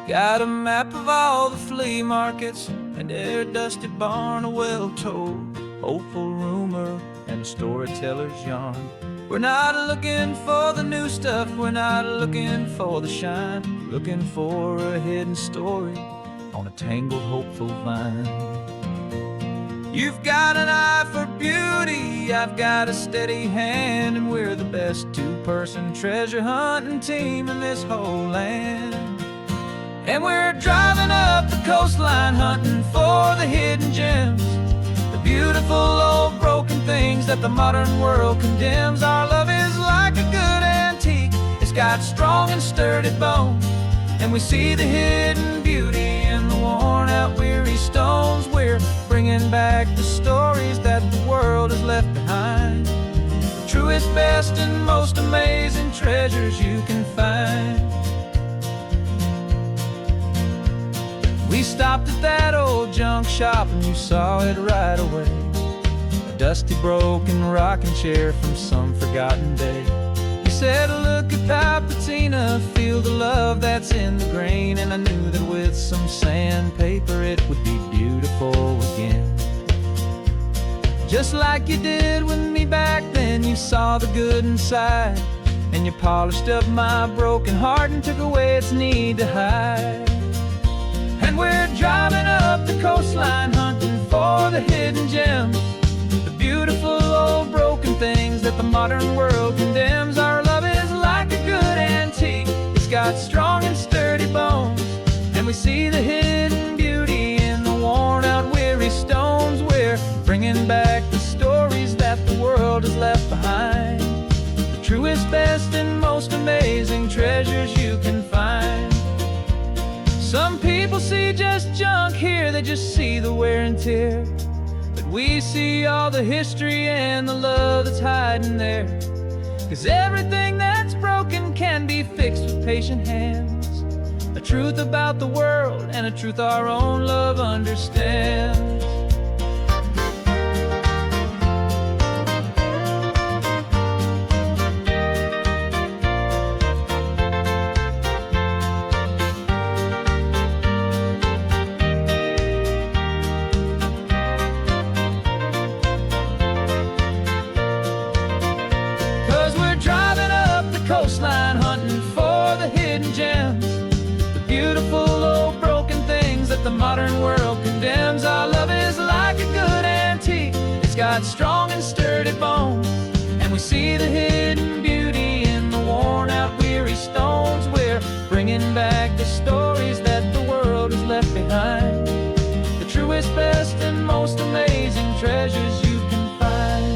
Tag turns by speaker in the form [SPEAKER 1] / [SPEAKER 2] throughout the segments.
[SPEAKER 1] Got a map of all the flea markets and every dusty barn, a well-told, hopeful rumor and a storyteller's yarn. We're not looking for the new stuff, we're not looking for the shine, looking for a hidden story on a tangled, hopeful vine. You've got an eye for beauty, I've got a steady hand, and we're the best two-person treasure hunting team in this whole land. And we're driving up the coastline hunting for the hidden gems, the beautiful old broken things that the modern world condemns. Our love is like a good antique, it's got strong and sturdy bones, and we see the hidden beauty in the worn out weary stones. We're bringing back the stories that the world has left behind, the truest, best, and most amazing treasures you can find. We stopped at that old junk shop and you saw it right away, a dusty, broken rocking chair from some forgotten day. You said, look at that patina, feel the love that's in the grain, and I knew that with some sandpaper it would be beautiful again. Just like you did with me back then, you saw the good inside, and you polished up my broken heart and took away its need to hide. And we're driving up the coastline hunting for the hidden gems, the beautiful old broken things that the modern world condemns. Our love is like a good antique, it's got strong and sturdy bones, and we see the hidden beauty in the worn out weary stones. We're bringing back the stories that the world has left behind, the truest, best, and most amazing treasures you can find. Some people see just junk here, they just see the wear and tear, but we see all the history and the love that's hiding there. 'Cause everything that's broken can be fixed with patient hands, a truth about the world and a truth our own love understands. 'Cause we're driving up the coastline hunting for the hidden gems, the beautiful old broken things that the modern world condemns. Our love is like a good antique, it's got strong and sturdy bones, and we see the hidden beauty in the worn out weary stones. We're bringing back the stories that the world has left behind, the truest, best, and most amazing treasures you can find.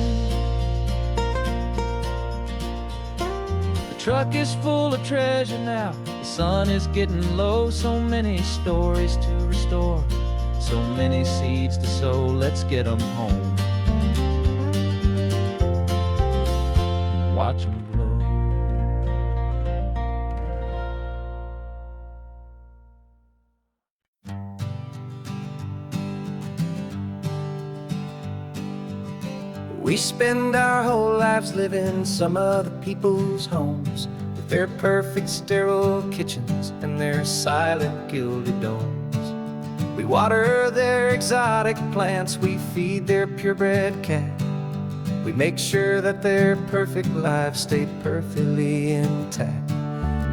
[SPEAKER 1] The truck is full of treasure now, the sun is getting low, so many stories to restore, so many seeds to sow. Let's get them home, watch them blow. We spend our whole lives living some other people's homes, with their perfect sterile kitchens and their silent gilded domes. We water their exotic plants, we feed their purebred cat, we make sure that their perfect lives stay perfectly intact.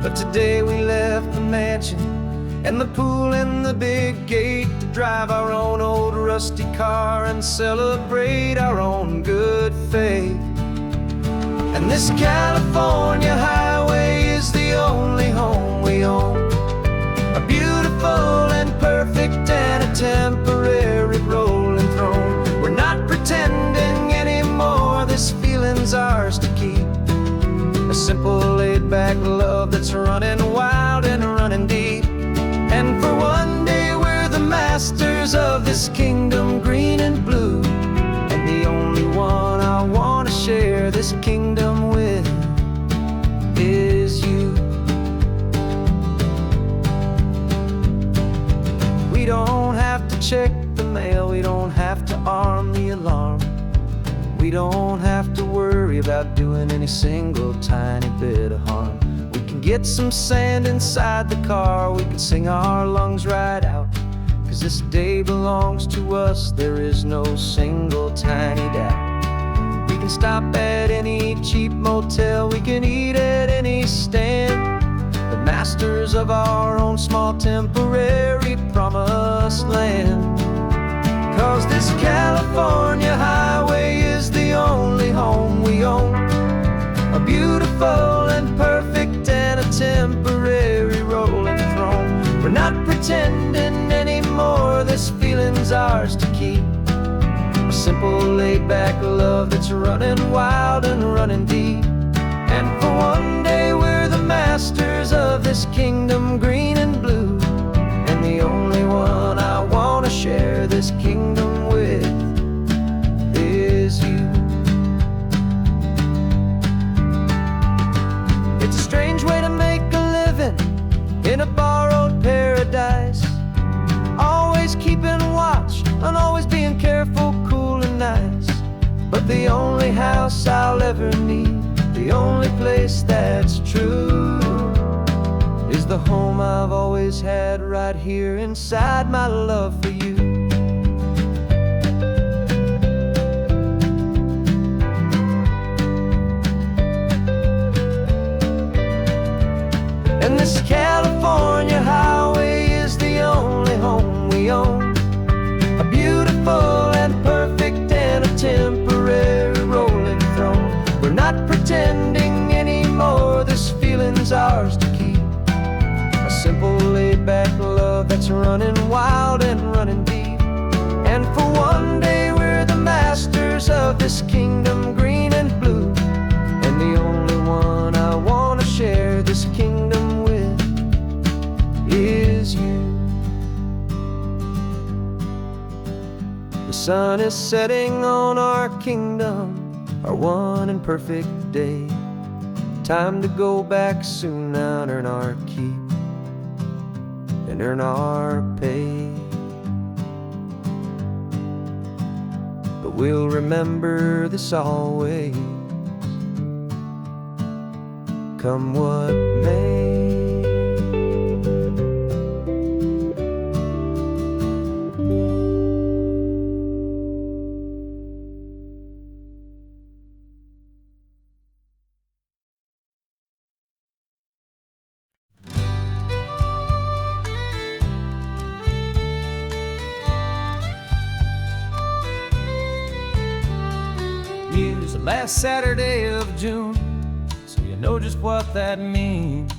[SPEAKER 1] But today we left the mansion and the pool and the big gate to drive our own old rusty car and celebrate our own good faith. And this California highway is the only home we own, a beautiful and perfect and a temporary rolling throne. We're not pretending anymore, this feeling's ours to keep, a simple laid-back love that's running wild and running deep. And for one day we're the masters of this kingdom green and blue, and the only one I want to share this kingdom with is you. We don't have to check the mail, we don't have to arm the alarm, we don't have to worry about doing any single tiny bit of harm. We can get some sand inside the car, we can sing our lungs right out. 'Cause this day belongs to us, there is no single tiny doubt. We can stop at any cheap motel, we can eat at any stand, the masters of our own small temporary promised land. 'Cause this California highway is the only home we own, a beautiful and perfect and a temporary rolling throne. We're not pretending anymore, this feeling's ours to keep, a simple laid-back love that's running wild and running deep. And for one day we're the masters of this kingdom green and blue, and the only one I want to share this kingdom with is you. It's a strange way to make a living in a borrowed paradise, always keeping watch and always being careful, cool and nice. But the only house I'll ever need, the only place that's true, is the home I've always had right here inside my love for you. And this California highway is the only home we own, a beautiful and perfect and a temporary rolling throne. We're not pretending anymore, this feeling's ours to keep, a simple laid-back love that's running wild and running deep. And for one day we're the masters of this kingdom green and blue, and the only one I want to share this kingdom with is you. The sun is setting on our kingdom, our one and perfect day. Time to go back soon now and earn our keep and earn our pay. But we'll remember this always, come what may. Use the last Saturday of June, so you know just what that means.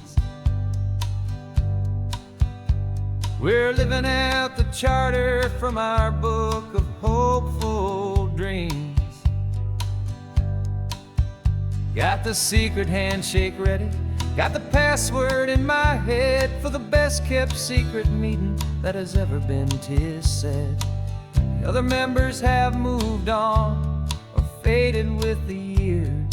[SPEAKER 1] We're living out the charter from our book of hopeful dreams. Got the secret handshake ready, got the password in my head for the best kept secret meeting that has ever been, 'tis said. The other members have moved on, faded with the years,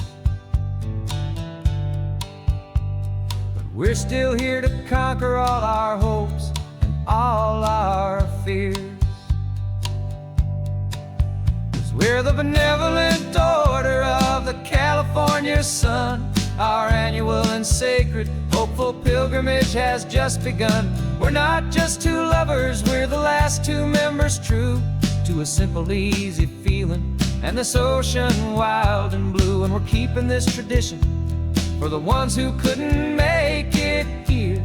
[SPEAKER 1] but we're still here to conquer all our hopes and all our fears. 'Cause we're the benevolent order of the California sun. Our annual and sacred hopeful pilgrimage has just begun. We're not just two lovers, we're the last two members true to a simple, easy feeling and this ocean wild and blue. And we're keeping this tradition for the ones who couldn't make it here,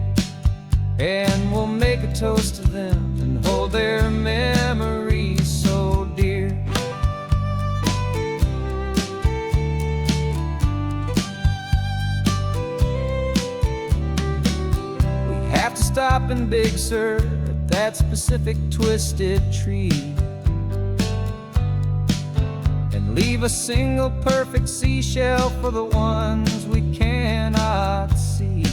[SPEAKER 1] and we'll make a toast to them and hold their memories so dear. We have to stop in Big Sur at that specific twisted tree, leave a single perfect seashell for the ones we cannot see.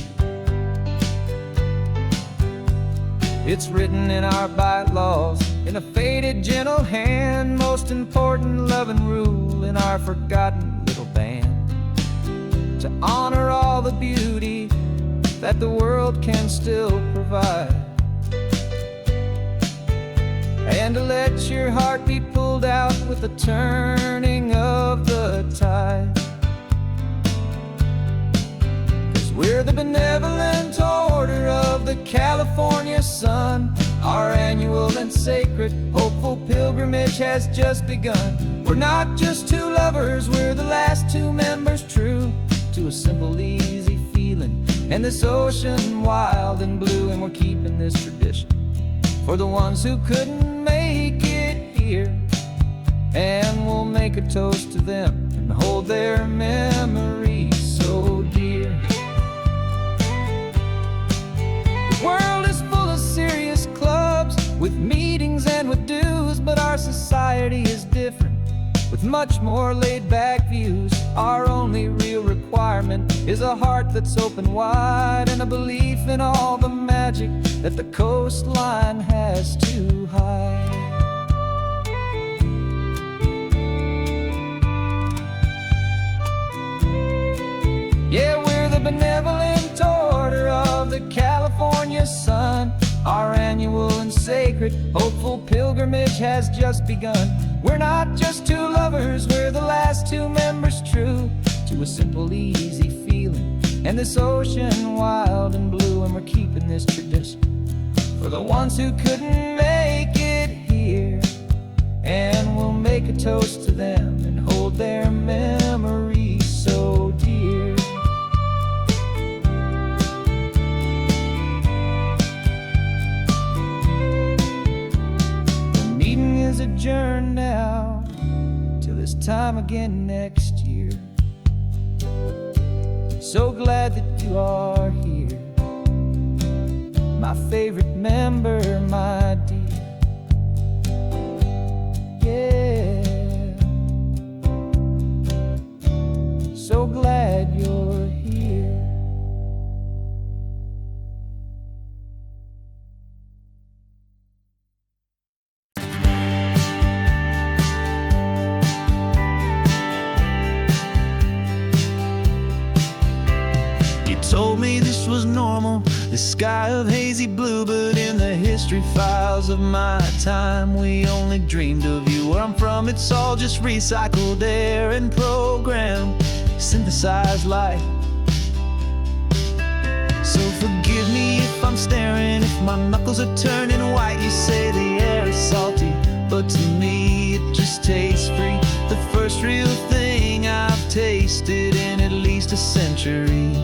[SPEAKER 1] It's written in our bylaws in a faded gentle hand, most important love and rule in our forgotten little band, to honor all the beauty that the world can still provide, and to let your heart be pulled out with the turning of the tide. 'Cause We're the benevolent order of the California sun. Our annual and sacred, hopeful pilgrimage has just begun. We're not just two lovers, we're the last two members true to a simple, easy feeling, and this ocean wild and blue. And we're keeping this tradition for the ones who couldn't make it here, and we'll make a toast to them and hold their memories so dear. The world is full of serious clubs with meetings and with dues, but our society is different with much more laid-back views. Our only real requirement is a heart that's open wide and a belief in all the magic that the coastline has to hide. Yeah, we're the benevolent order of the California sun. Our annual and sacred, hopeful pilgrimage has just begun. We're not just two lovers, we're the last two members true to a simple, easy feeling, and this ocean wild and blue. And we're keeping this tradition for the ones who couldn't make it here, and we'll make a toast to them and hold their memories so dear. The meeting is adjourned now till this time again next year. So glad that you are here, my favorite member, my dear. Yeah, so glad you're here.
[SPEAKER 2] Told me this was normal, the sky of hazy blue, but in the history files of my time, we only dreamed of you. Where I'm from, it's all just recycled air and programmed, synthesized light. So forgive me if I'm staring, if my knuckles are turning white. You say the air is salty, but to me it just tastes free. The first real thing I've tasted in at least a century.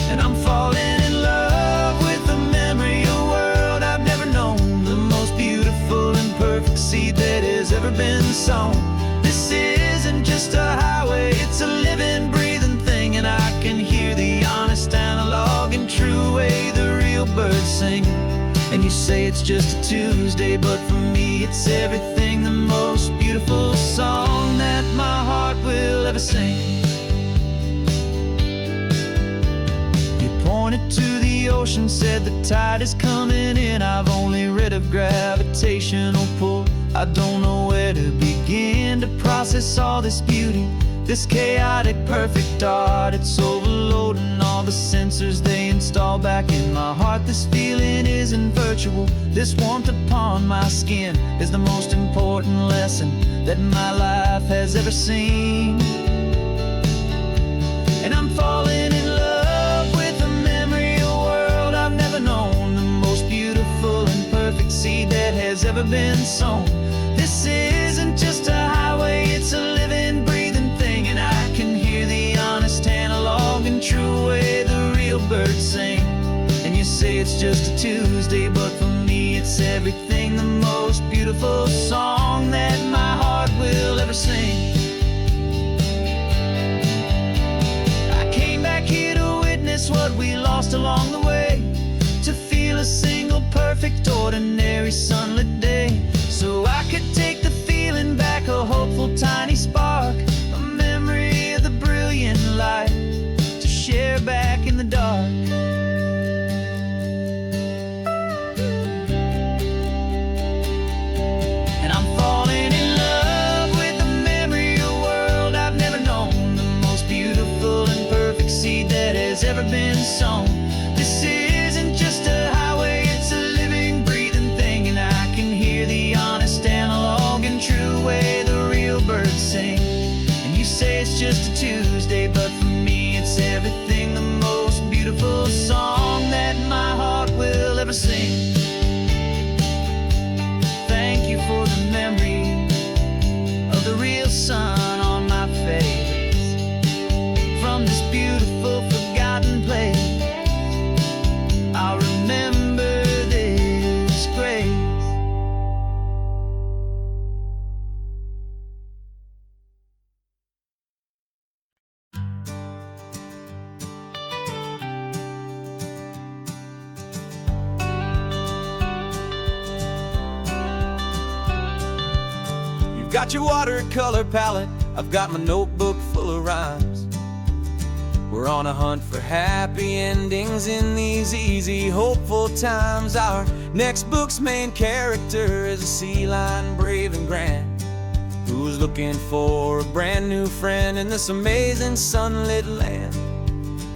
[SPEAKER 2] And I'm falling in love with the memory of a world I've never known, the most beautiful and perfect seed that has ever been sown. This isn't just a highway, it's a living, breathing thing, and I can hear the honest, analog, and true way the real birds sing. And you say it's just a Tuesday, but for me it's everything, the most beautiful song that my heart will ever sing. Pointed to the ocean, said the tide is coming in. I've only read of gravitational pull. I don't know where to begin to process all this beauty, this chaotic, perfect art. It's overloading all the sensors they install back in my heart. This feeling isn't virtual. This warmth upon my skin is the most important lesson that my life has ever seen. And I'm falling in love known, the most beautiful and perfect seed that has ever been sown. This isn't just a highway, it's a living, breathing thing, and I can hear the honest, analog, and true way the real birds sing. And you say it's just a Tuesday, but for me it's everything, the most beautiful song that my heart will ever sing. I came back here to witness what we lost along the way, to feel a single, perfect, ordinary, sunlit day, so I could take the feeling back, a hopeful, tiny spark, a memory of the brilliant light, to share back in the dark. And I'm falling in love with the memory of a world I've never known, the most beautiful and perfect seed that has ever been sown. This isn't just a highway, it's a living, breathing thing, and I can hear the honest, analog, and true way the real birds sing. And you say it's just a Tuesday, but for me it's got your watercolor palette, I've got my notebook full of rhymes. We're on a hunt for happy endings in these easy, hopeful times. Our next book's main character is a sea lion, brave and grand, who's looking for a brand new friend in this amazing sunlit land.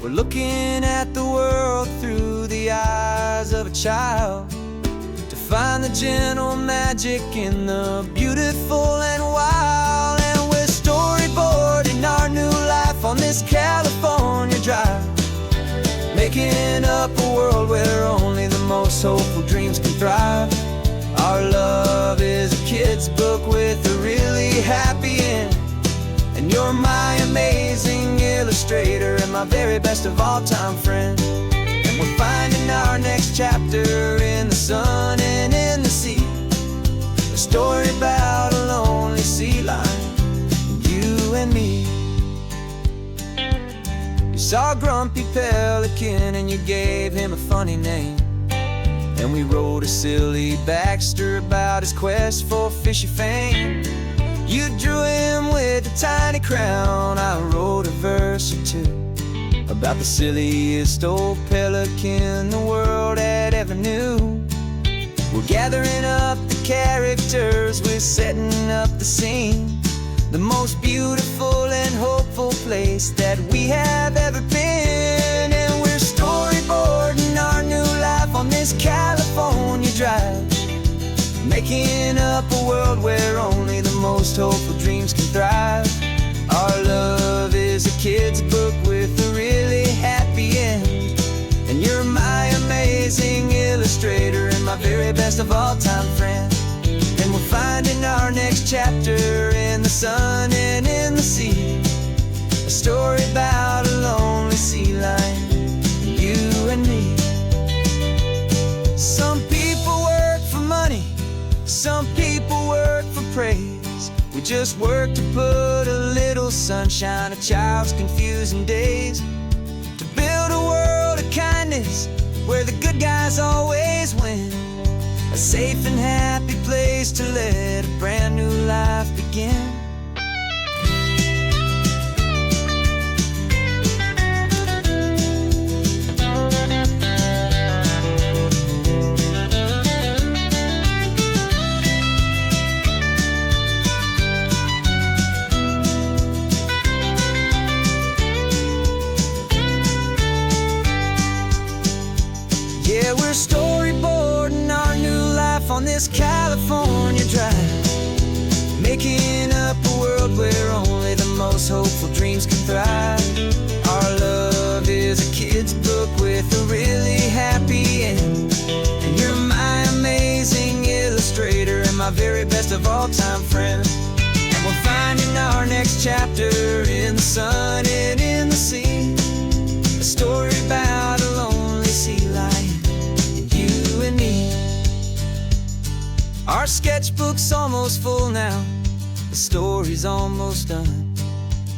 [SPEAKER 2] We're looking at the world through the eyes of a child, to find the gentle magic in the beautiful and wild. And we're storyboarding our new life on this California drive, making up a world where only the most hopeful dreams can thrive. Our love is a kid's book with a really happy end, and you're my amazing illustrator and my very best of all time friend. And we're finding our next chapter in the sun and in the sea, a story about a lonely sea lion, you and me. You saw a grumpy pelican and you gave him a funny name, and we wrote a silly Baxter about his quest for fishy fame. You drew him with a tiny crown, I wrote a verse or two about the silliest old pelican the world had ever knew. We're gathering up the characters, we're setting up the scene, the most beautiful and hopeful place that we have ever been. And we're storyboarding our new life on this California drive, making up a world where only the most hopeful dreams can thrive. Our love is a kid's book with a really happy end, and you're my amazing illustrator and my very best of all time friend. And we're finding our next chapter in the sun and in the sea, a story about a lonely sea lion, you and me. Some people work for money, some people work for praise. We just work to put a little sunshine in a child's confusing days, to build a world of kindness where the good guys always win, a safe and happy place to let a brand new life begin. Yeah, we're storyboarding our new life on this California drive, making up a world where only the most hopeful dreams can thrive. Our love is a kid's book with a really happy end, and you're my amazing illustrator and my very best of all time friend. And we're finding our next chapter in the sun and in the sea, a story about a lonely sea lion, you and me. Our sketchbook's almost full now, the story's almost done.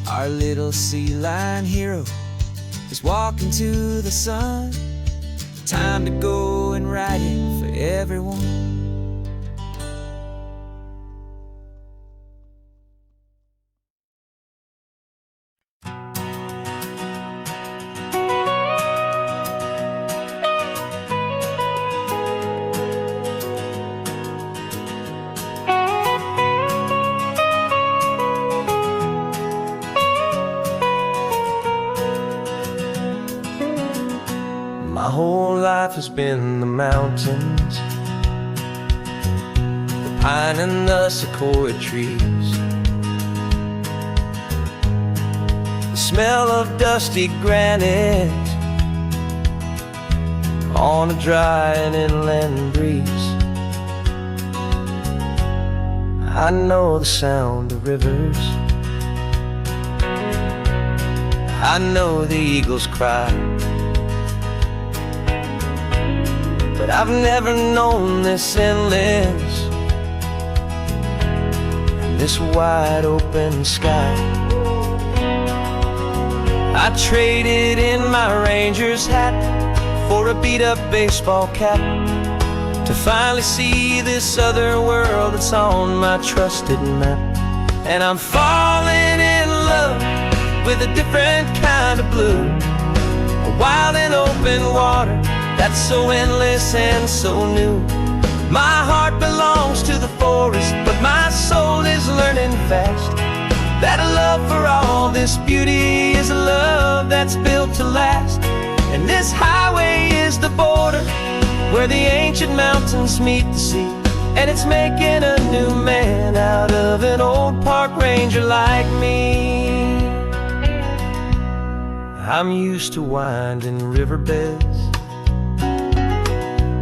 [SPEAKER 2] Our little sea lion hero is walking to the sun. Time to go and write it for everyone.
[SPEAKER 1] My whole life has been the mountains, the pine and the sequoia trees, the smell of dusty granite on a dry and inland breeze. I know the sound of rivers, I know the eagles cry, but I've never known this endless, this wide open sky. I traded in my Ranger's hat for a beat-up baseball cap, to finally see this other world that's on my trusted map.
[SPEAKER 2] And I'm falling in love with a different kind of blue, a wild and open water that's so endless and so new. My heart belongs to the forest, but my soul is learning fast that a love for all this beauty is a love that's built to last. And this highway is the border where the ancient mountains meet the sea, and it's making a new man out of an old park ranger like me. I'm used to winding riverbeds,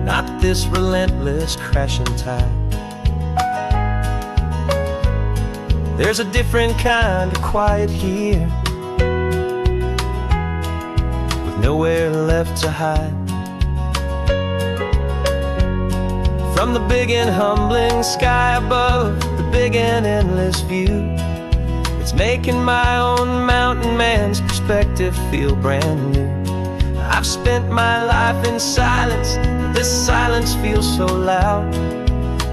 [SPEAKER 2] not this relentless crashing tide. There's a different kind of quiet here, with nowhere left to hide. From the big and humbling sky above, the big and endless view, it's making my own mountain man's perspective feel brand new. I've spent my life in silence, this silence feels so loud.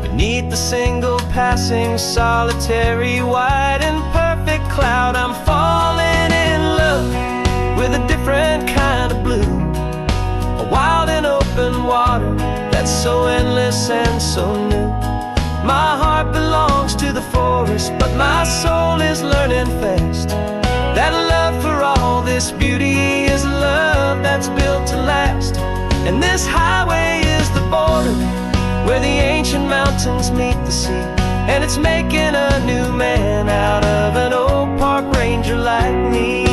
[SPEAKER 2] Beneath the single passing solitary white and perfect cloud, I'm falling in love with a different kind of blue, a wild and open water that's so endless and so new. My heart belongs to the forest, but my soul is learning fast that love for all this beauty is a love that's built to last. And this highway is the border where the ancient mountains meet the sea, and it's making a new man out of an old park ranger like me.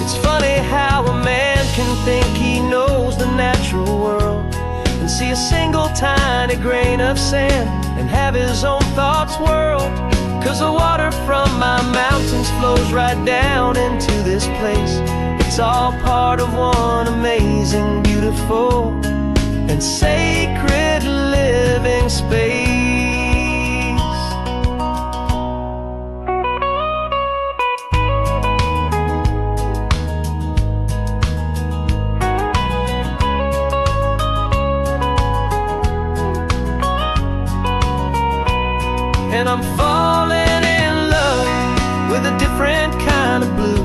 [SPEAKER 2] It's funny how a man can think he knows the natural world and see a single tiny grain of sand and have his own thoughts whirled. 'Cause the water from my mountains flows right down into this place. It's all part of one amazing, beautiful, and sacred living space. And I'm falling in love with a different kind of blue,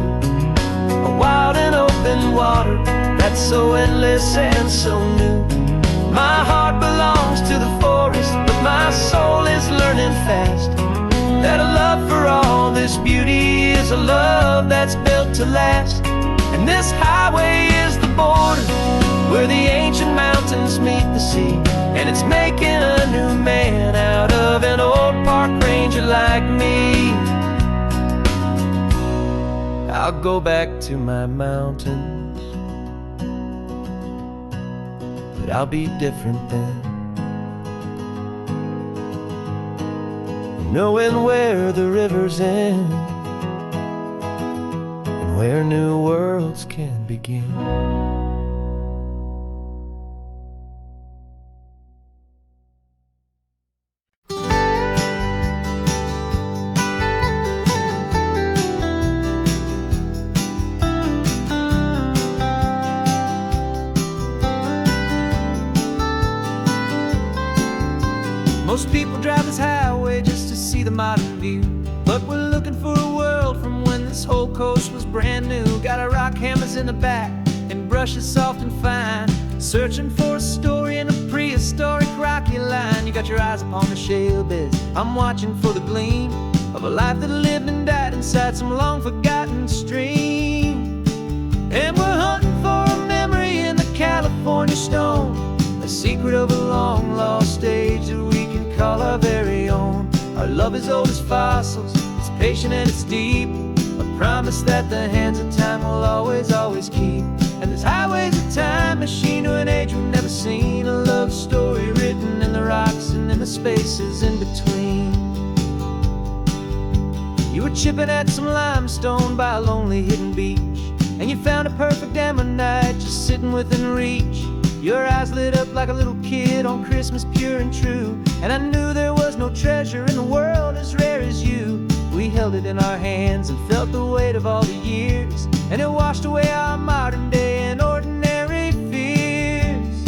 [SPEAKER 2] a wild and open water that's so endless and so new. My heart belongs to the forest, but my soul is learning fast that a love for all this beauty is a love that's built to last. And this highway is the border where the ancient mountains meet the sea, and it's making a new man out of an old park ranger like me. I'll go back to my mountains, but I'll be different then, knowing where the rivers end and where new worlds can begin. Most people drive this highway just to see the modern view, but we're looking for a world from when this whole coast was brand new. Got our rock hammers in the back and brushes soft and fine, searching for a story in a prehistoric rocky line. You got your eyes upon the shale beds, I'm watching for the gleam of a life that lived and died inside some long forgotten stream. And we're hunting for a memory in the California stone, a secret of a long lost age that we can call our very own. Our love is old as fossils, it's patient and it's deep, a promise that the hands of time will always, always keep. And this highway's a time machine to an age we've never seen, a love story written in the rocks and in the spaces in between. You were chipping at some limestone by a lonely hidden beach, and you found a perfect ammonite just sitting within reach. Your eyes lit up like a little kid on Christmas, pure and true, and I knew there was no treasure in the world as rare as you. We held it in our hands and felt the weight of all the years, and it washed away our modern day and ordinary fears.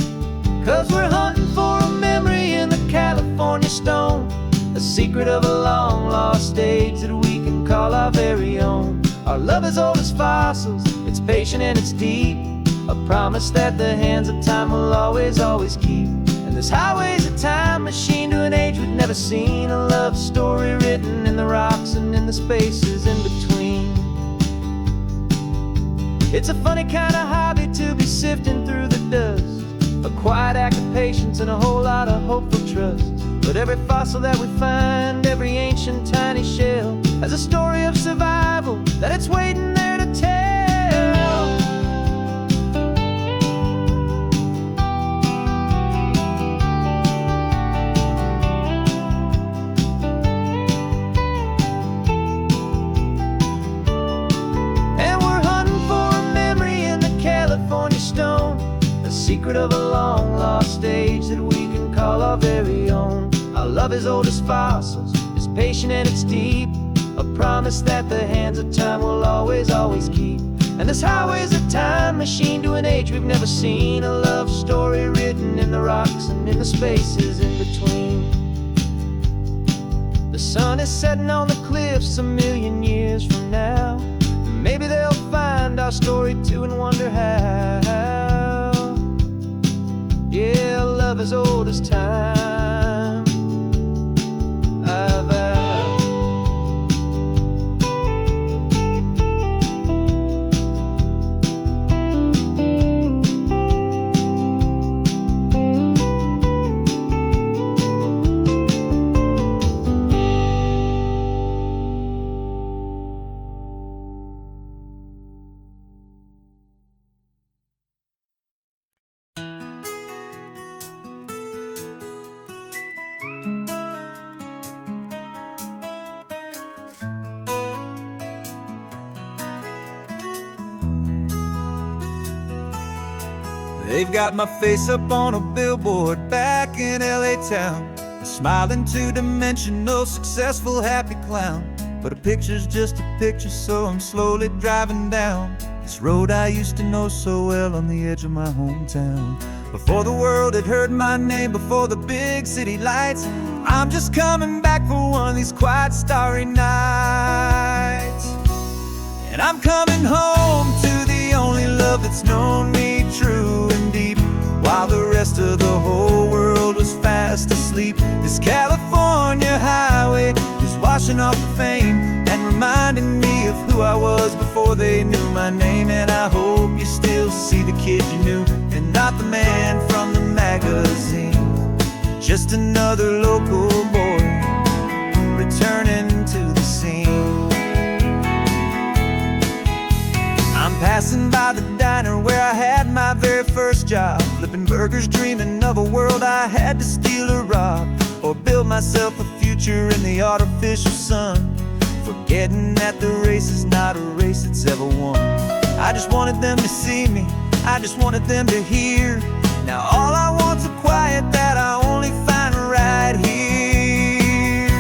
[SPEAKER 2] 'Cause we're hunting for a memory in the California stone, a
[SPEAKER 1] secret of a long lost age that we can call our very own. Our love is old as fossils, it's patient and it's deep, a promise that the hands of time will always, always keep. And this highway's a time machine to an age we've never seen, a love story written in the rocks and in the spaces in between. It's a funny kind of hobby to be sifting through the dust, a quiet act of patience and a whole lot of hopeful trust. But every fossil that we find, every ancient tiny shell, has a story of survival that it's waiting there to tell. And we're hunting for a memory in the California stone, a secret of a long lost age that we can call our very own. Our love is old as fossils, it's patient and it's deep, a promise that the hands of time will always, always keep. And this highway's a time machine to an age we've never seen, a love story written in the rocks and in the spaces in between. The sun is setting on the cliffs a million years from now. Maybe they'll find our story too and wonder how. Yeah, love is old as time.
[SPEAKER 2] They've got my face up on a billboard back in LA town, a smiling two-dimensional, successful, happy clown. But a picture's just a picture, so I'm slowly driving down this road I used to know so well on the edge of my hometown. Before the world had heard my name, before the big city lights, I'm just coming back for one of these quiet, starry nights. And I'm coming home to the only love that's known me true and deep, while the rest of the whole world was fast asleep. This California highway is washing off the fame and reminding me of who I was before they knew my name. And I hope you still see the kid you knew and not the man from the magazine, just another local boy returning to the scene. I'm passing by the diner where I had my very first job, flipping burgers, dreaming of a world I had to steal or rob, or build myself a future in the artificial sun, forgetting that the race is not a race that's ever won. I just wanted them to see me, I just wanted them to hear. Now all I want's a quiet that I only find right here.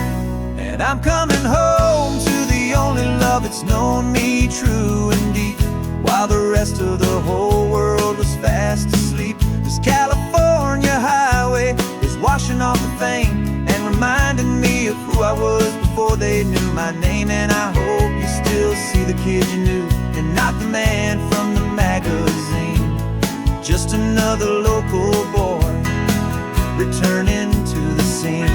[SPEAKER 2] And I'm coming home to the only love that's known me true and deep, while the rest of the whole world was fast asleep. This California highway is washing off the fame and reminding me of who I was before they knew my name. And I hope you still see the kid you knew and not the man from the magazine, just another local boy returning to the scene.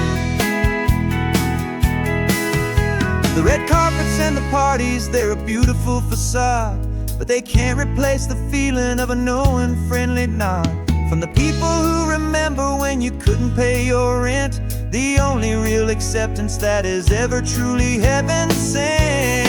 [SPEAKER 2] The red carpets and the parties, they're a beautiful facade, but they can't replace the feeling of a knowing, friendly nod from the people who remember when you couldn't pay your rent, the only real acceptance that is ever truly heaven sent.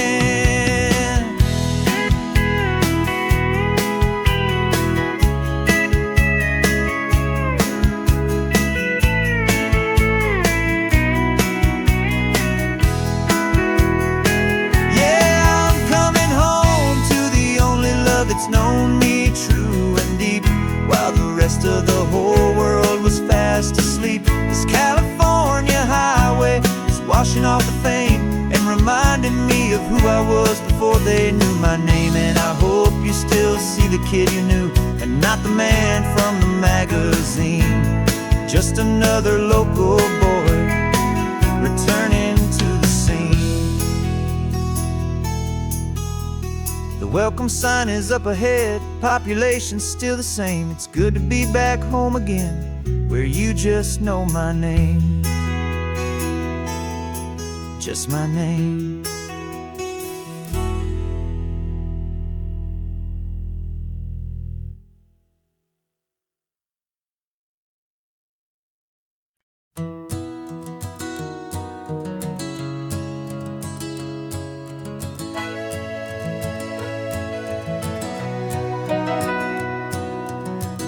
[SPEAKER 2] It's known me true and deep, while the rest of the whole world was fast asleep. This California highway is washing off the fame and reminding me of who I was before they knew my name. And I hope you still see the kid you knew and not the man from the magazine, just another local boy returning The welcome sign is up ahead, population's still the same. It's good to be back home again, where you just know my name. Just my name.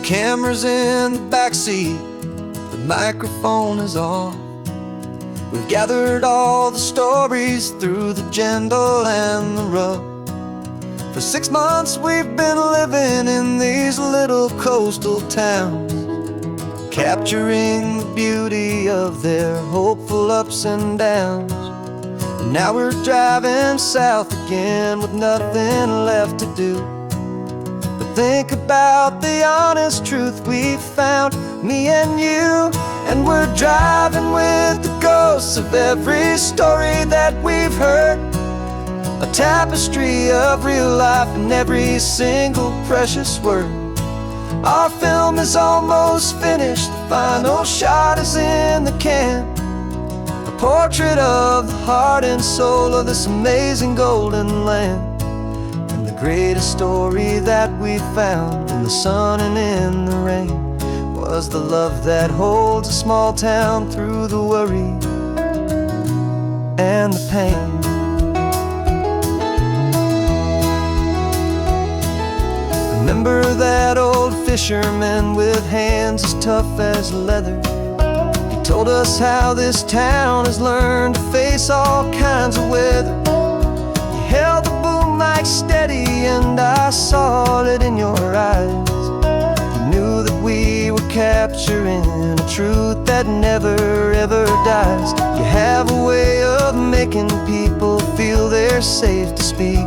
[SPEAKER 1] Camera's in the backseat, the microphone is on. We've gathered all the stories through the gentle and the rough. For 6 months we've been living in these little coastal towns, capturing the beauty of their hopeful ups and downs. And now we're driving south again with nothing left to do. Think about the honest truth we found, me and you. And we're driving with the ghosts of every story that we've heard, a tapestry of real life and every single precious word. Our film is almost finished, the final shot is in the can, a portrait of the heart and soul of this amazing golden land. Greatest story that we found in the sun and in the rain was the love that holds a small town through the worry and the pain. Remember that old fisherman with hands as tough as leather? He told us how this town has learned to face all kinds of weather. You held the boom mic steady and I saw it in your eyes. You knew that we were capturing a truth that never ever dies. You have a way of making people feel they're safe to speak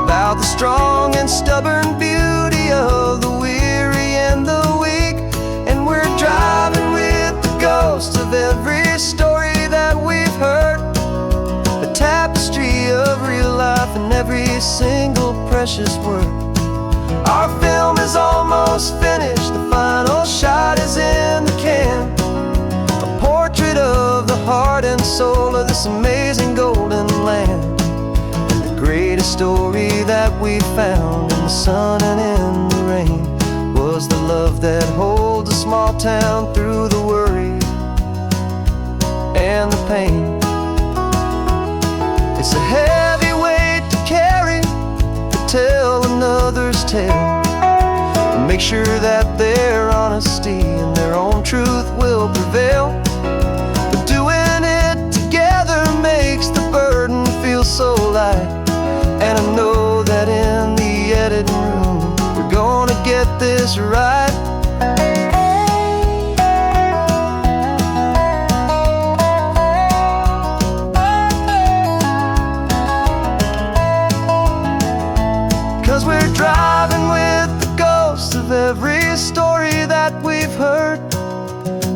[SPEAKER 1] about the strong and stubborn beauty of the weary and the weak. And we're driving with the ghosts of every story that we've heard, a tapestry of real life and every single precious word. Our film is almost finished, the final shot is in the can, a portrait of the heart and soul of this amazing golden land. And the greatest story that we found in the sun and in the rain was the love that holds a small town through the worry and the pain. It's a heavy weight to carry, to tell another's tale, and make sure that their honesty and their own truth will prevail. But doing it together makes the burden feel so light. And I know that in the editing room we're gonna get this right. 'Cause we're driving with the ghosts of every story that we've heard,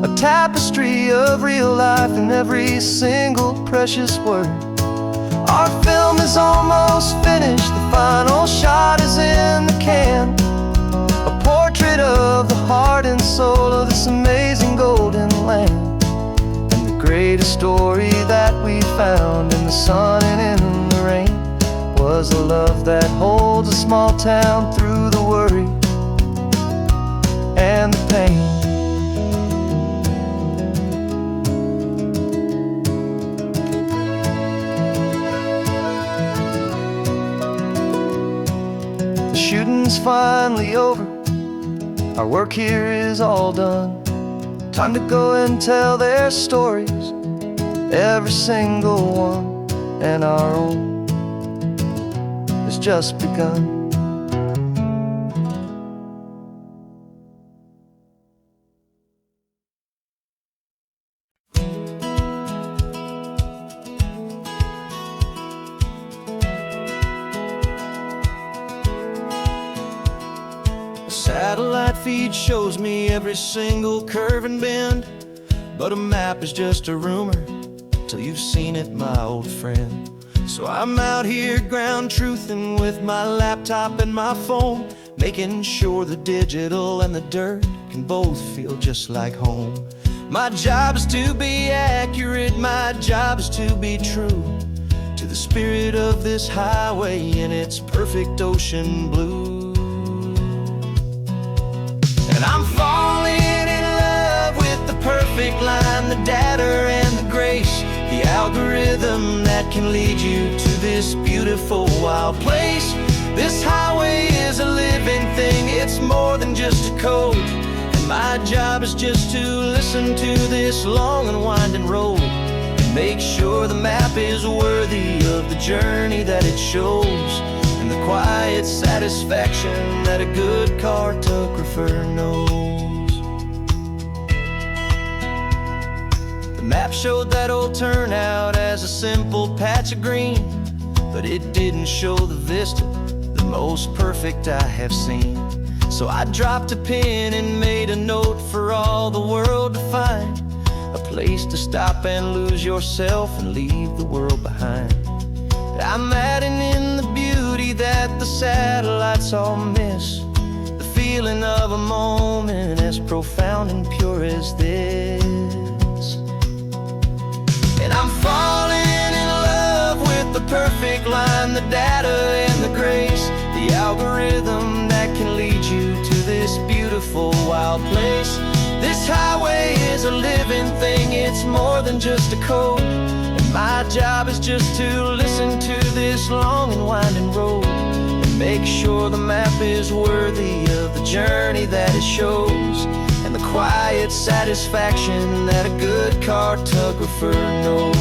[SPEAKER 1] a tapestry of real life and every single precious word. Our film is almost finished, the final shot is in the can, a portrait of the heart and soul of this amazing golden land. And the greatest story that we found in the sun and in the rain was the love that holds a small town through the worry and the pain. The shooting's finally over, our work here is all done. Time to go and tell their stories, every single one, and our own has just begun. A satellite feed shows me every single curve and bend, but a map is just a rumor till you've seen it, my old friend.
[SPEAKER 2] So I'm out here ground truthing with my laptop and my phone, making sure the digital and the dirt can both feel just like home. My job is to be accurate, my job is to be true to the spirit of this highway in its perfect ocean blue. And I'm falling in love with the perfect line, the data and the grace, the algorithm that can lead you to this beautiful wild place. This highway is a living thing, it's more than just a code. And my job is just to listen to this long and winding road and make sure the map is worthy of the journey that it shows, and the quiet satisfaction that a good cartographer knows. The map showed that old turnout as a simple patch of green, but it didn't show the vista, the most perfect I have seen. So I dropped a pin and made a note for all the world to find, a place to stop and lose yourself and leave the world behind. I'm adding in the beauty that the satellites all miss, the feeling of a moment as profound and pure as this. And I'm falling in love with the perfect line, the data and the grace, the algorithm that can lead you to this beautiful wild place. This highway is a living thing, it's more than just a code. And my job is just to listen to this long and winding road and make sure the map is worthy of the journey that it shows, and the quiet satisfaction that a good cartographer knows.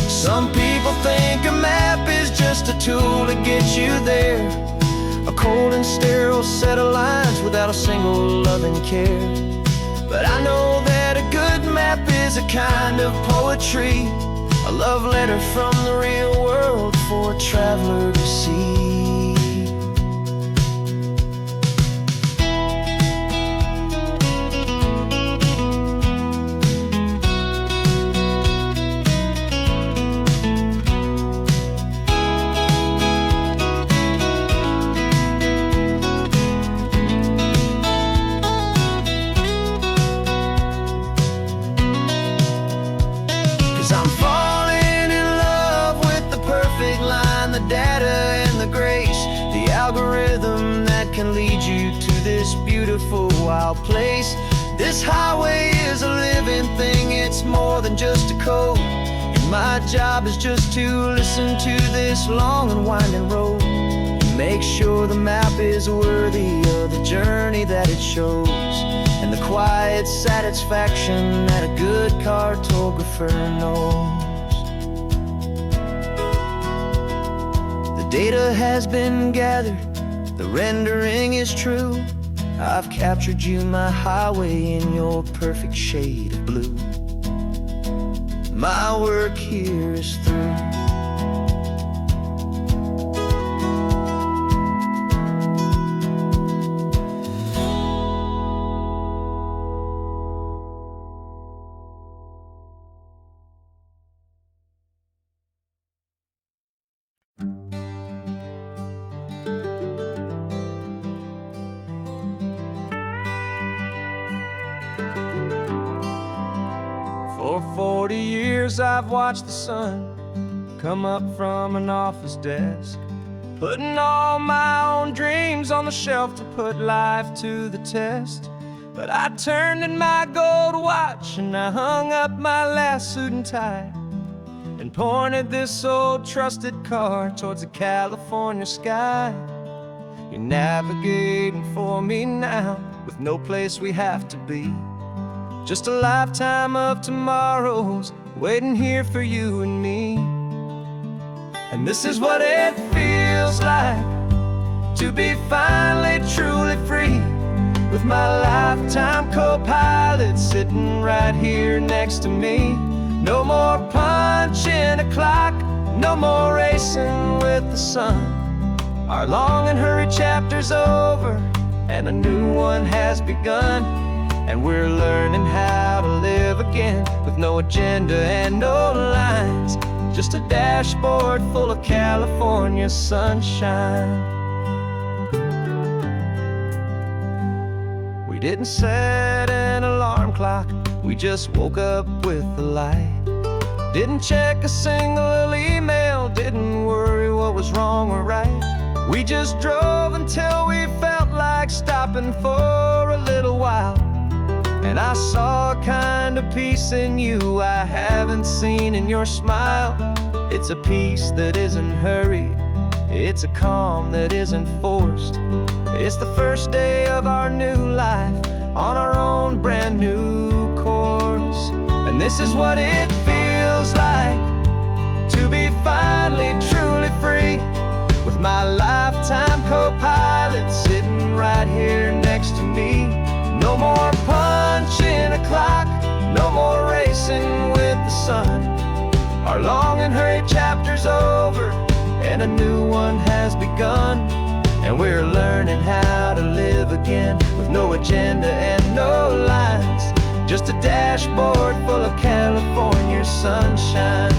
[SPEAKER 2] Some people think a map is just a tool to get you there, a cold and sterile set of lines without a single loving care. But I know that a good map is a kind of poetry, a love letter from the real world for a traveler to see. Algorithm that can lead you to this beautiful wild place. This highway is a living thing, it's more than just a code. And my job is just to listen to this long and winding road and make sure the map is worthy of the journey that it shows, and the quiet satisfaction that a good cartographer knows. The data has been gathered, the rendering is true. I've captured you, my highway, in your perfect shade of blue. My work here is through. For 40 years I've watched the sun come up from an office desk, putting all my own dreams on the shelf to put life to the test. But I turned in my gold watch and I hung up my last suit and tie and pointed this old trusted car towards the California sky. You're navigating for me now with no place we have to be, just a lifetime of tomorrows waiting here for you and me. And this is what it feels like to be finally truly free, with my lifetime co-pilot sitting right here next to me. No more punching a clock, no more racing with the sun. Our long and hurried chapter's over and a new one has begun, and we're learning how to live again with no agenda and no lines.
[SPEAKER 1] just a dashboard full of California sunshine. We didn't set an alarm clock, we just woke up with the light. Didn't check a single email, didn't worry what was wrong or right. We just drove until we felt like stopping for a little while. And I saw a kind of peace in you I haven't seen in your smile. It's a peace that isn't hurried, it's a calm that isn't forced. It's the first day of our new life on our own brand new course. And this is what it feels like to be finally truly free, with my lifetime co-pilot sitting right here next to me. No more punching a clock, no more racing with the sun. Our long and hurried chapter's over, and a new one has begun. And we're learning how to live again, with no agenda and no lines, just a dashboard full of California sunshine.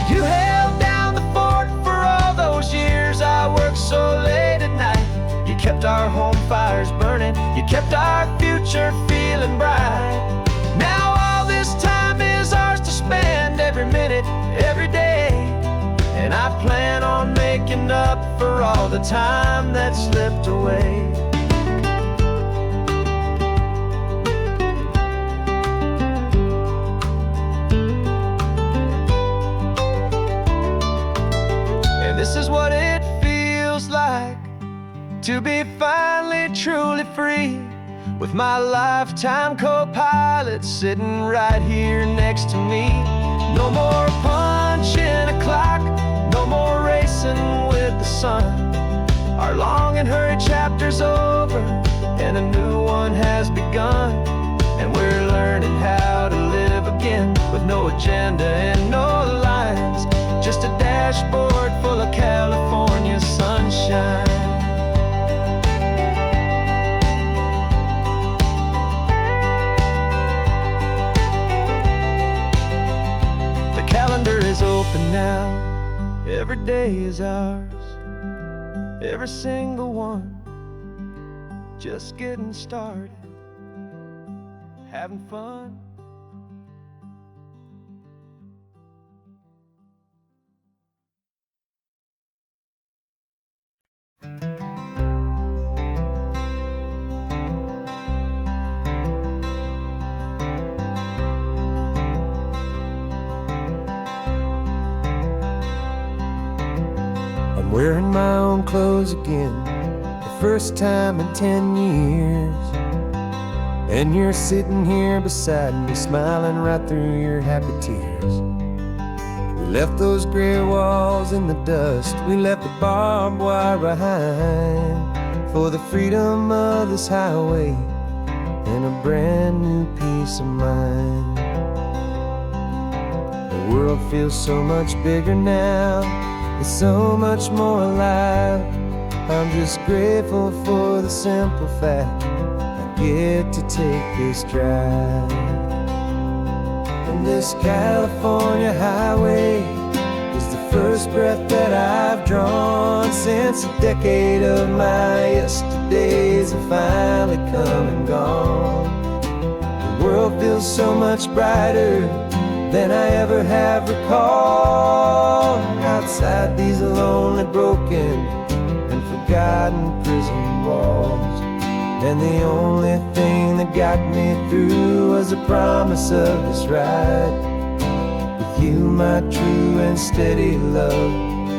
[SPEAKER 1] You held down the fort for all those years I worked so late at night. You kept our home fires burning, you kept our future feeling bright. Now all this time is ours to spend, every minute, every day. And I plan on making up for all the time that slipped away. And this is what it feels like to be finally truly free, with my lifetime co-pilot sitting right here next to me. No more punching a clock, no more racing with the sun. Our long and hurried chapter's over, and a new one has begun. And we're learning how to live again, with no agenda and no lines, just a dashboard full of California sunshine. The calendar is open now, every day is ours, every single one, just getting started, having fun. I'm wearing my own clothes again, the first time in 10 years. And you're sitting here beside me, smiling right through your happy tears. We left those gray walls in the dust, we left the barbed wire behind, for the freedom of this highway and a brand new peace of mind. The world feels so much bigger now, it's so much more alive. I'm just grateful for the simple fact I get to take this drive. And this California highway is the first breath that I've drawn since a decade of my yesterdays have finally come and gone. The world feels so much brighter than I ever have recalled. Outside these lonely, broken, and forgotten prison walls, and the only thing that got me through was the promise of this ride with you, my true and steady love,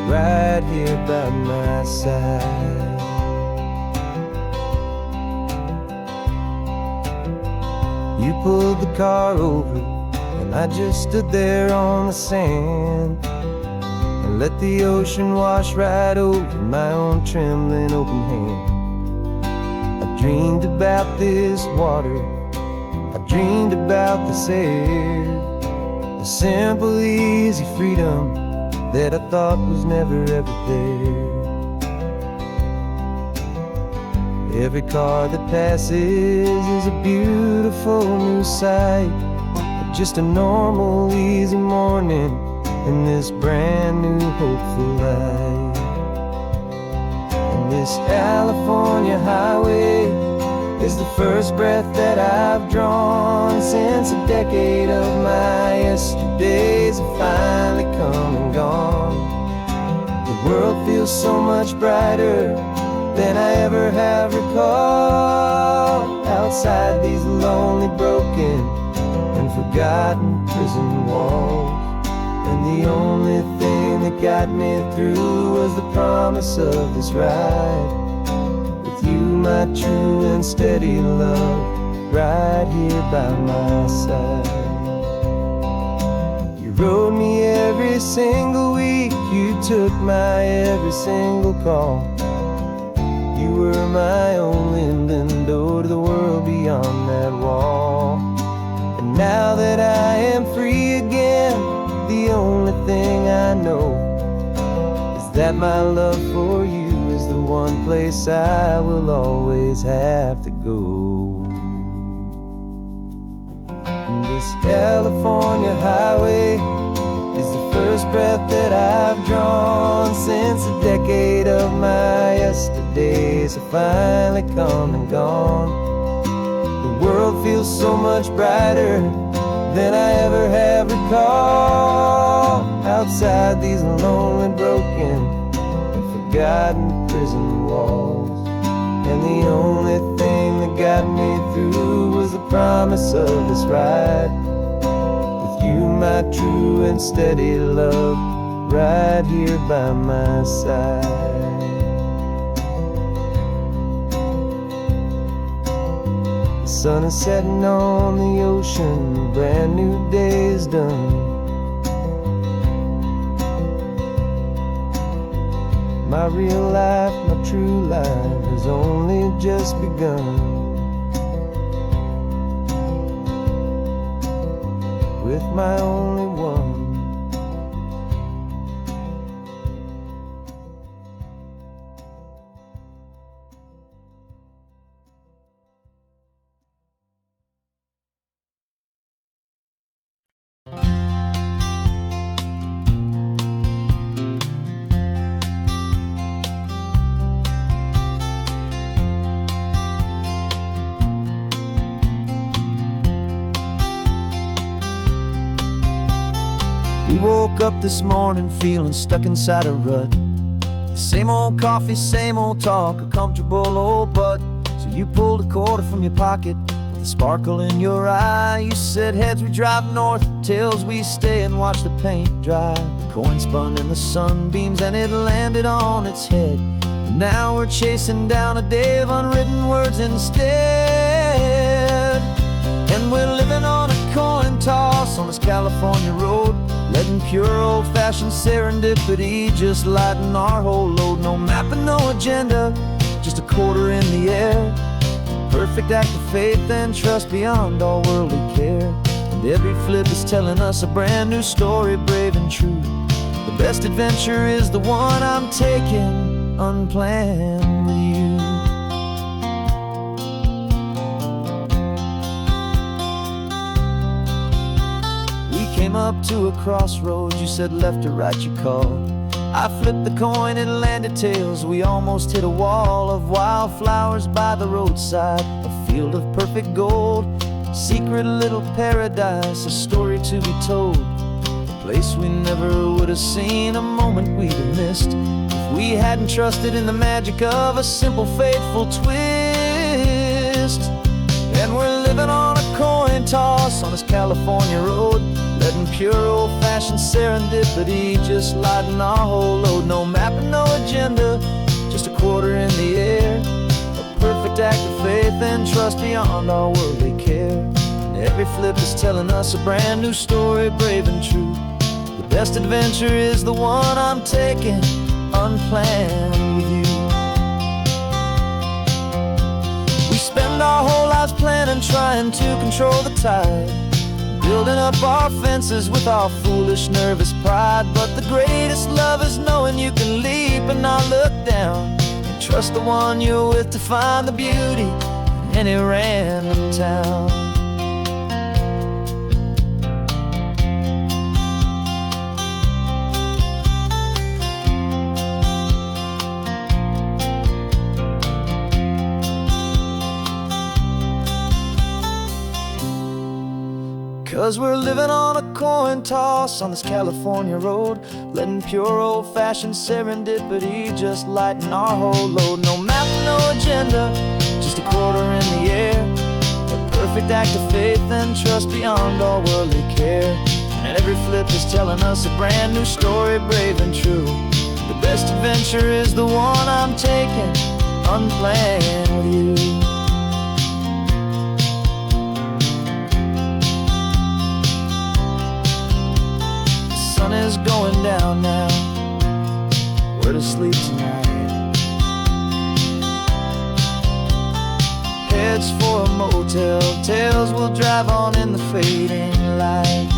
[SPEAKER 1] right here by my side. You pulled the car over, and I just stood there on the sand and let the ocean wash right over my own trembling open hand. I dreamed about this water, I dreamed about this air, the simple easy freedom that I thought was never ever there. Every car that passes is a beautiful new sight, just a normal, easy morning in this brand new, hopeful life. And this California highway is the first breath that I've drawn since a decade of my yesterdays have finally come and gone. The world feels so much brighter than I ever have recalled. Outside these lonely, broken, and forgotten prison walls. And the only thing that got me through was the promise of this ride. With you, my true and steady love, right here by my side. You rode me every single week, you took my every single call. You were my only window to the world beyond that wall. And now that I am free again, the only thing I know is that my love for you is the one place I will always have to go. And this California highway is the first breath that I've drawn since a decade of my yesterdays have finally come and gone. The world feels so much brighter than I ever have recalled. Outside these lonely, broken, and forgotten prison walls. And the only thing that got me through was the promise of this ride. You, my true and steady love, right here by my side. The sun is setting on the ocean, a brand new day is done. My real life, my true life has only just begun. With my only one. We woke up this morning feeling stuck inside a rut. Same old coffee, same old talk, a comfortable old butt. So you pulled a quarter from your pocket with a sparkle in your eye. You said, heads we drive north, tails we stay and watch the paint dry. The coin spun in the sunbeams and it landed on its head. And now we're chasing down a day of unwritten words instead. And we're living on a coin toss on this California road, letting pure old-fashioned serendipity just lighten our whole load. No map and no agenda, just a quarter in the air. Perfect act of faith and trust beyond all worldly care. And every flip is telling us a brand new story, brave and true. The best adventure is the one I'm taking, unplanned with you. Came up to a crossroads, you said left or right you called. I flipped the coin, it landed tails. We almost hit a wall of wildflowers by the roadside, a field of perfect gold, secret little paradise, a story to be told. A place we never would have seen, a moment we'd have missed if we hadn't trusted in the magic of a simple, faithful twist. And we're living on a coin toss on this California road, letting pure old-fashioned serendipity just lighten our whole load. No map and no agenda, just a quarter in the air. A perfect act of faith and trust beyond all worldly care. And every flip is telling us a brand new story, brave and true. The best adventure is the one I'm taking, unplanned with you. We spend our whole lives planning, trying to control the tide, building up our fences with our foolish, nervous pride. But the greatest love is knowing you can leap and not look down, and trust the one you're with to find the beauty in any random town. 'Cause we're living on a coin toss on this California road, letting pure old-fashioned serendipity just lighten our whole load. No map, no agenda, just a quarter in the air, a perfect act of faith and trust beyond all worldly care. And every flip is telling us a brand new story, brave and true. The best adventure is the one I'm taking, unplanned with you. The sun is going down now, we're to sleep tonight. Heads for a motel, tails will drive on in the fading light.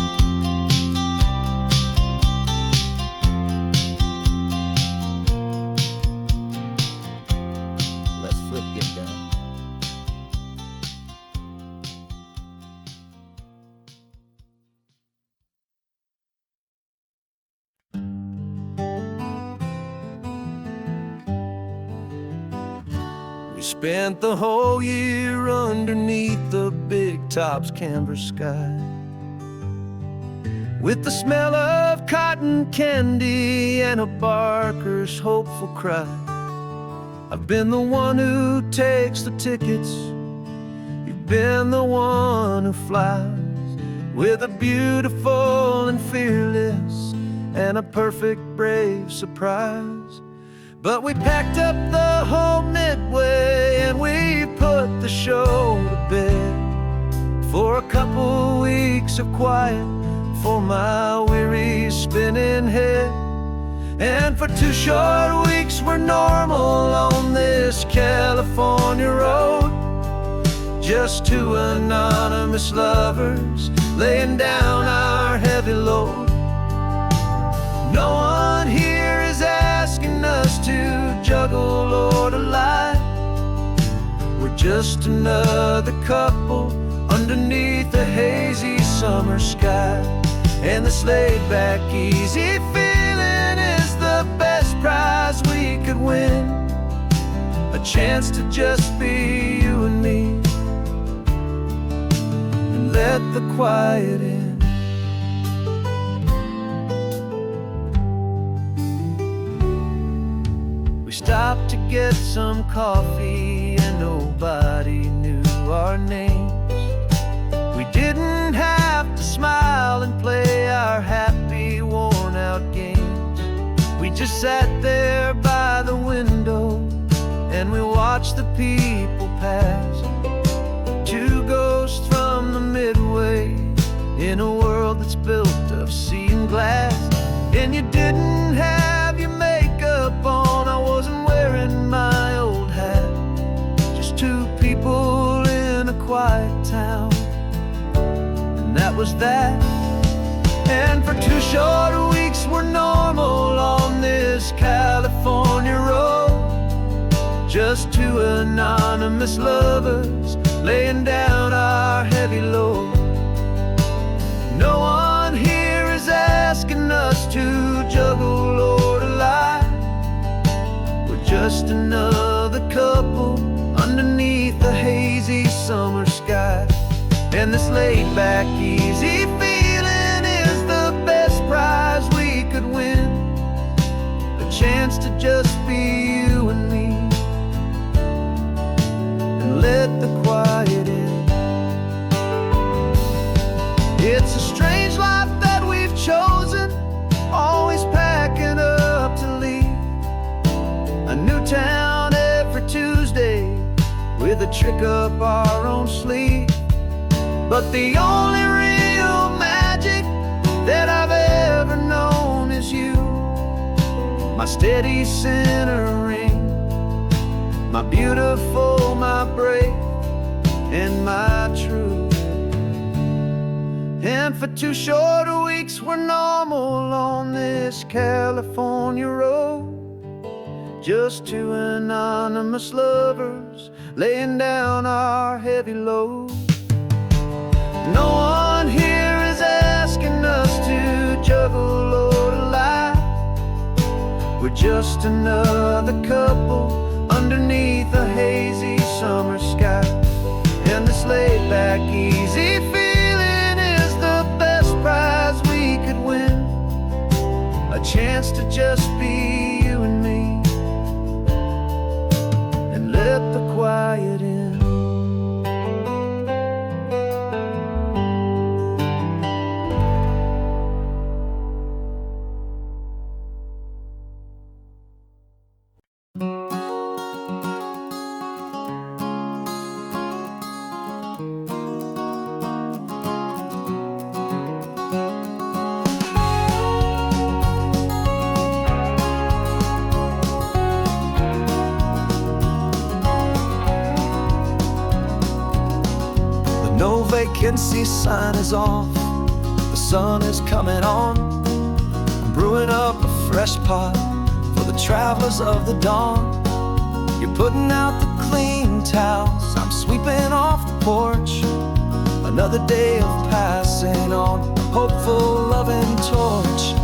[SPEAKER 1] We spent the whole year underneath the big top's canvas sky, with the smell of cotton candy and a barker's hopeful cry. I've been the one who takes the tickets, you've been the one who flies, with a beautiful and fearless and a perfect brave surprise. But we packed up the whole Midway and we put the show to bed, for a couple weeks of quiet for my weary spinning head. And for 2 short weeks we're normal on this California road, just 2 anonymous lovers laying down our heavy load. No one here is asking us to juggle or to lie, we're just another couple underneath a hazy summer sky. And this laid-back, easy feeling is the best prize we could win, a chance to just be you and me, and let the quiet in. We stopped to get some coffee and nobody knew our names. We didn't have to smile and play our happy, worn-out games. We just sat there by the window and we watched the people pass, 2 ghosts from the Midway in a world that's built of sea and glass. And you didn't have your makeup on, I wasn't wearing my old hat, just 2 people in a quiet town, and that was that. And for 2 short weeks we're normal on this California road, just 2 anonymous lovers laying down our heavy load. No one here is asking us to juggle or to lie, we're just another couple underneath the hazy summer sky. And this laid-back, easy feeling is the best prize we could win, a chance to just be you and me, and let the quiet in. It's a strange life that we've chosen, always packing up to leave a new town every Tuesday with a trick up our own sleeve. But the only real magic that I've ever known is you, my steady centering, my beautiful, my brave, and my true. And for 2 short weeks we're normal on this California road, just 2 anonymous lovers laying down our heavy load. No one here is asking us to juggle or to lie, we're just another couple underneath a hazy summer sky. And this laid-back, easy feeling is the chance to just be you and me, and let the quiet in. No vacancy sign is off, the sun is coming on. I'm brewing up a fresh pot for the travelers of the dawn. You're putting out the clean towels, I'm sweeping off the porch. Another day of passing on, hopeful, loving torch.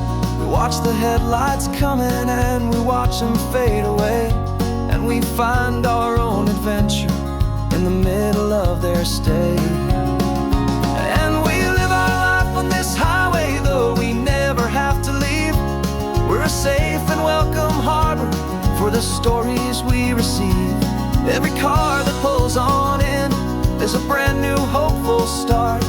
[SPEAKER 1] We watch the headlights coming and we watch them fade away, and we find our own adventure in the middle of their stay. And we live our life on this highway, though we never have to leave. We're a safe and welcome harbor for the stories we receive. Every car that pulls on in is a brand new hopeful start,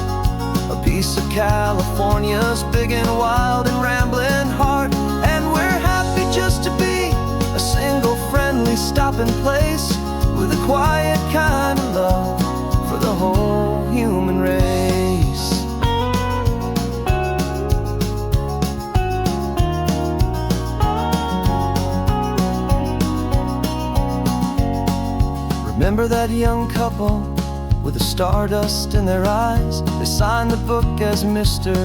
[SPEAKER 1] a piece of California's big and wild and rambling heart. And we're happy just to be a single friendly stopping place, with a quiet kind of love for the whole human race. Remember that young couple with the stardust in their eyes? They signed the book as Mr.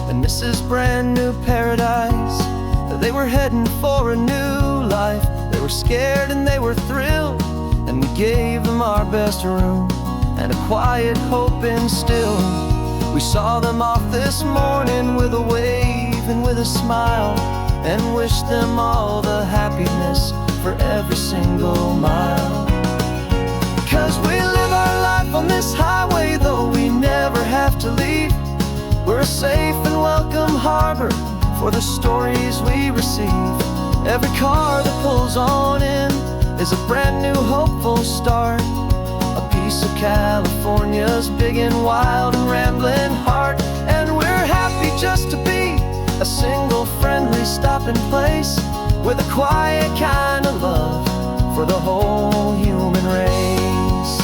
[SPEAKER 1] and Mrs. Brand New Paradise. They were heading for a new life. They were scared and they were thrilled, and we gave them our best room and a quiet hope instilled. We saw them off this morning with a wave and with a smile, and wished them all the happiness for every single mile. 'Cause we live our life on this highway, though we never have to leave. We're a safe and welcome harbor for the stories we receive. Every car that pulls on in is a brand new hopeful start, a piece of California's big and wild and rambling heart. And we're happy just to be a single friendly stopping place, with a quiet kind of love for the whole human race.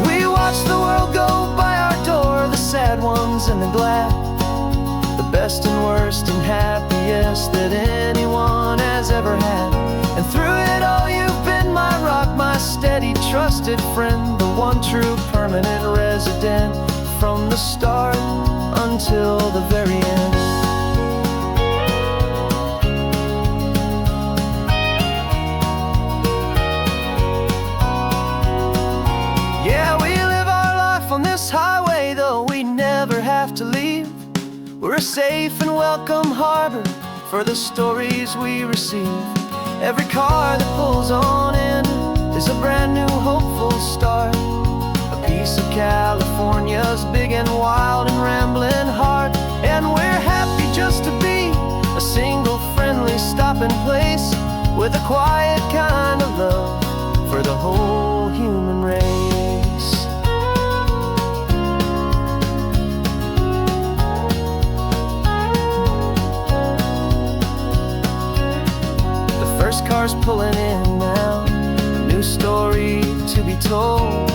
[SPEAKER 1] We watch the world go by our door, the sad ones and the glad, the best and worst and happiest that anyone has ever had. And through it all you've been my rock, my steady trusted friend, the one true permanent resident, from the start until the very end. Yeah, we live our life on this highway, though we never have to leave. We're a safe and welcome harbor for the stories we receive. Every car that pulls on in is a brand new hopeful start, a piece of California's big and wild and rambling heart. And we're happy just to be a single friendly stopping place, with a quiet kind of love for the whole human race. First car's pulling in now, a new story to be told.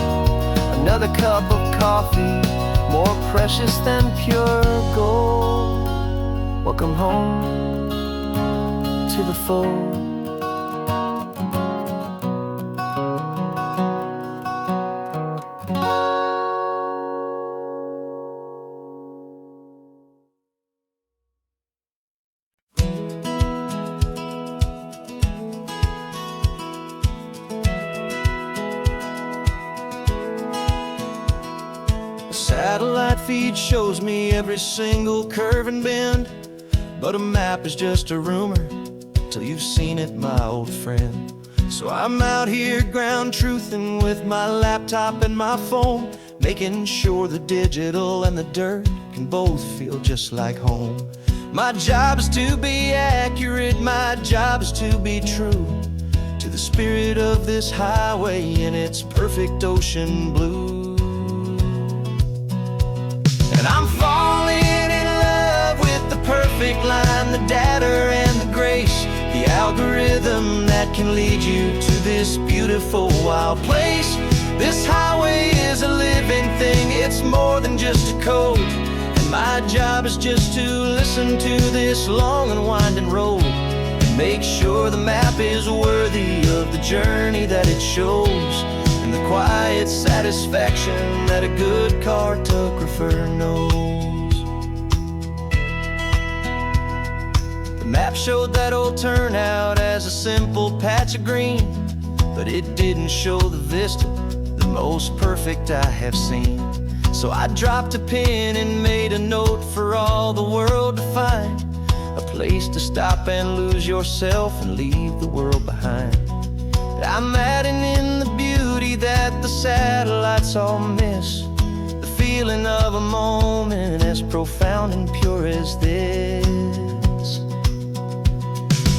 [SPEAKER 1] Another cup of coffee, more precious than pure gold. Welcome home to the fold. Satellite feed shows me every single curve and bend, but a map is just a rumor till you've seen it, my old friend. So I'm out here ground truthing with my laptop and my phone, making sure the digital and the dirt
[SPEAKER 2] can both feel just like home. My job is to be accurate, my job is to be true to the spirit of this highway in its perfect ocean blue. And I'm falling in love with the perfect line, the data and the grace, the algorithm that can lead you to this beautiful wild place. This highway is a living thing, it's more than just a code. And my job is just to listen to this long and winding road and make sure the map is worthy of the journey that it shows, and the quiet satisfaction that a good cartographer knows. The map showed that old turnout as a simple patch of green, but it didn't show the vista, the most perfect I have seen. So I dropped a pin and made a note for all the world to find, a place to stop and lose yourself and leave the world behind. I'm adding in the beauty that the satellites all miss, the feeling of a moment as profound and pure as this.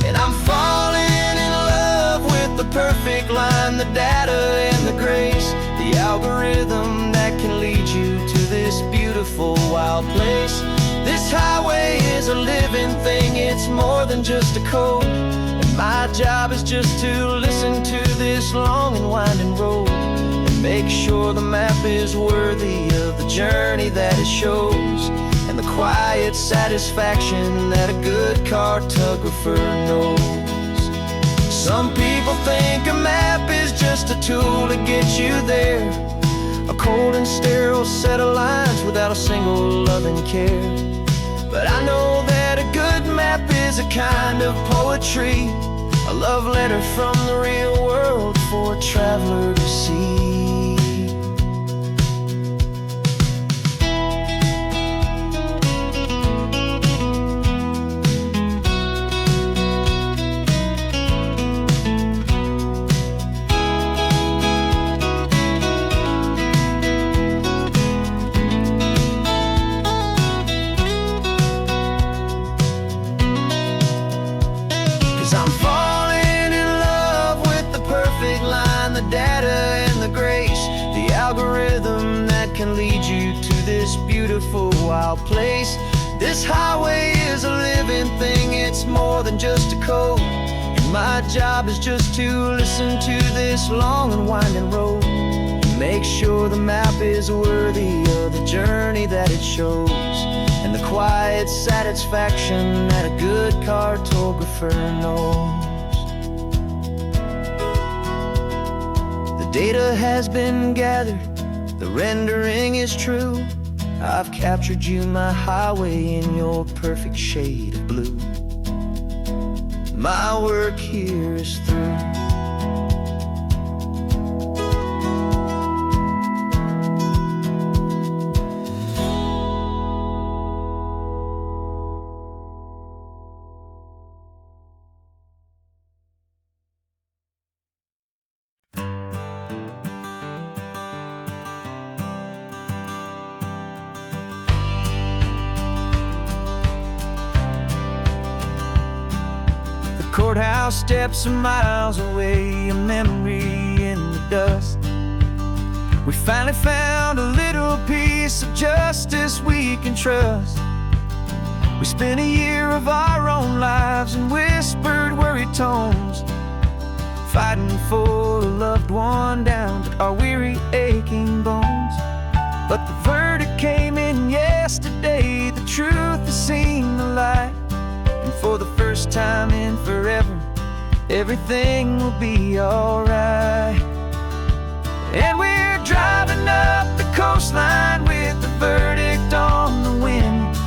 [SPEAKER 2] And I'm falling in love with the perfect line, the data and the grace, the algorithm that can lead you to this beautiful wild place. This highway is a living thing, it's more than just a code. And my job is just to listen to this long and winding road and make sure the map is worthy of the journey that it shows, and the quiet satisfaction that a good cartographer knows. Some people think a map is just a tool to get you there, a cold and sterile set of lines without a single loving care. But I know that a good map is a kind of poetry, a love letter from the real world for a traveler to see. I'm falling in love with the perfect line, the data and the grace, the algorithm that can lead you to this beautiful wild place. This highway is a living thing, it's more than just a code. And my job is just to listen to this long and winding road and make sure the map is worthy of the journey that it shows, and the quiet satisfaction that a good cartographer knows. The data has been gathered, the rendering is true. I've captured you, my highway, in your perfect shade of blue. My work here is through. Courthouse steps are miles away, a memory in the dust. We finally found a little piece of justice we can trust. We spent a year of our own lives in whispered, worried tones, fighting for a loved one down to our weary, aching bones. But the verdict came in yesterday, the truth has seen the light. And for the first time in forever, everything will be alright. And we're driving up the coastline with the verdict on the wind.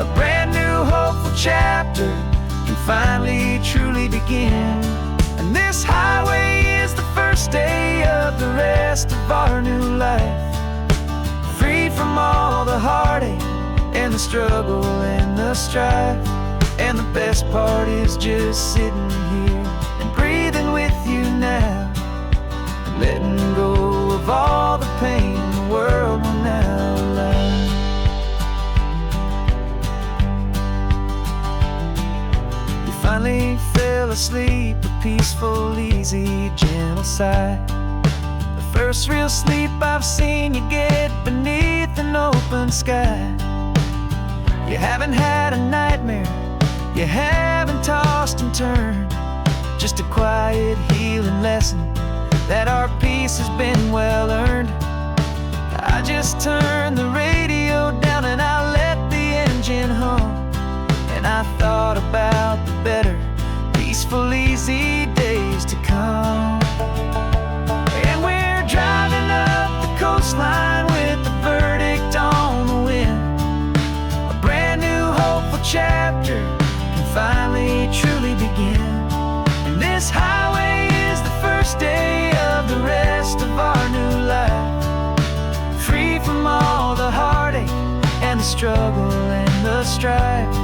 [SPEAKER 2] A brand new hopeful chapter can finally truly begin. And this highway is the first day of the rest of our new life, free from all the heartache and the struggle and the strife. And the best part is just sitting here and breathing with you now, and letting go of all the pain the world will now allow. fell asleep, a peaceful, easy, gentle sigh. The first real sleep I've seen you get beneath an open sky. You haven't had a nightmare, you haven't tossed and turned, just a quiet healing lesson that our peace has been well earned. I just turned the radio down and I let the engine hum, and I thought about the better, peaceful, easy days to come. And we're driving up the coastline with the verdict on the wind. A brand new hopeful chapter can finally truly begin. And this highway is the first day of the rest of our new life, free from all the heartache and the struggle and the strife.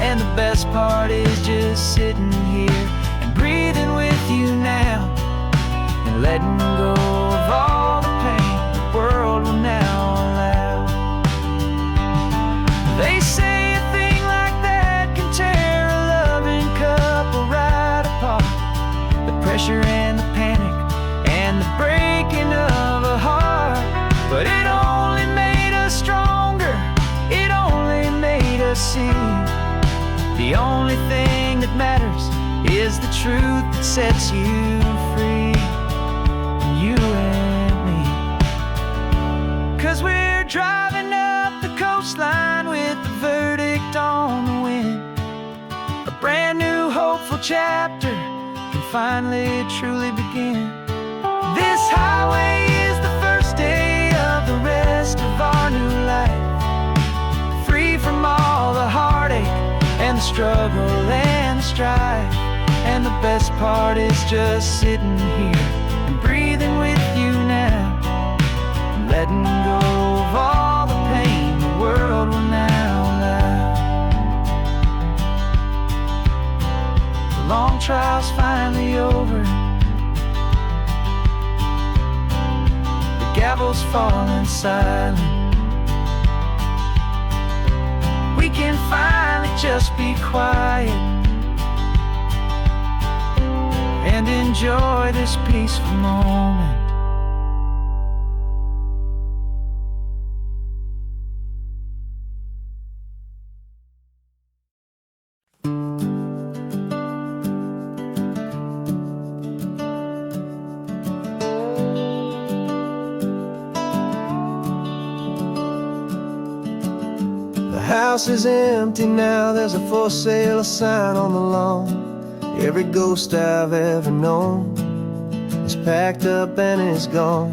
[SPEAKER 2] And the best part is just sitting here and breathing with you now, and letting go of all the pain the world will now allow. They say a thing like that can tear a loving couple right apart. The pressure and the panic and the breaking of a heart, but it only made us stronger, it only made us see the only thing that matters is the truth that sets you free, you and me. 'Cause we're driving up the coastline with the verdict on the wind. A brand new hopeful chapter can finally truly begin. This highway is the first day of the rest of our new life, free from all the heartache and the struggle and the strife. And the best part is just sitting here and breathing with you now, and letting go of all the pain the world will now allow. The long trial's finally over, the gavel's falling silent. We can finally just be quiet and enjoy this peaceful moment.
[SPEAKER 1] The house is empty now, there's a for sale sign on the lawn. Every ghost I've ever known is packed up and is gone.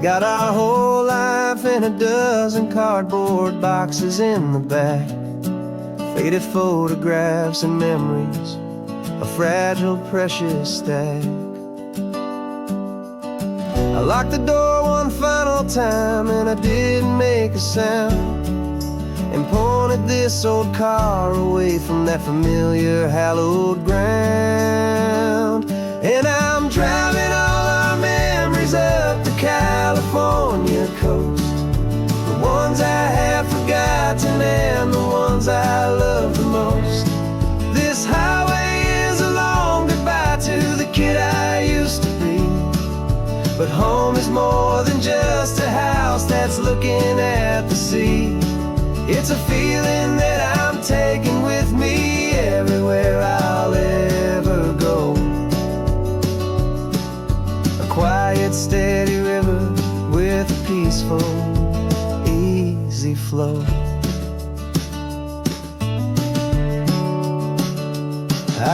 [SPEAKER 1] Got our whole life in a dozen cardboard boxes in the back, faded photographs and memories, a fragile, precious stack. I locked the door one final time and I didn't make a sound, and pointed this old car away from that familiar hallowed ground. And I'm driving all our memories up the California coast, the ones I have forgotten and the ones I love the most. This highway is a long goodbye to the kid I used to be, but home is more than just a house that's looking at the sea. It's a feeling that I'm taking with me everywhere I'll ever go. A quiet, steady river with a peaceful, easy flow.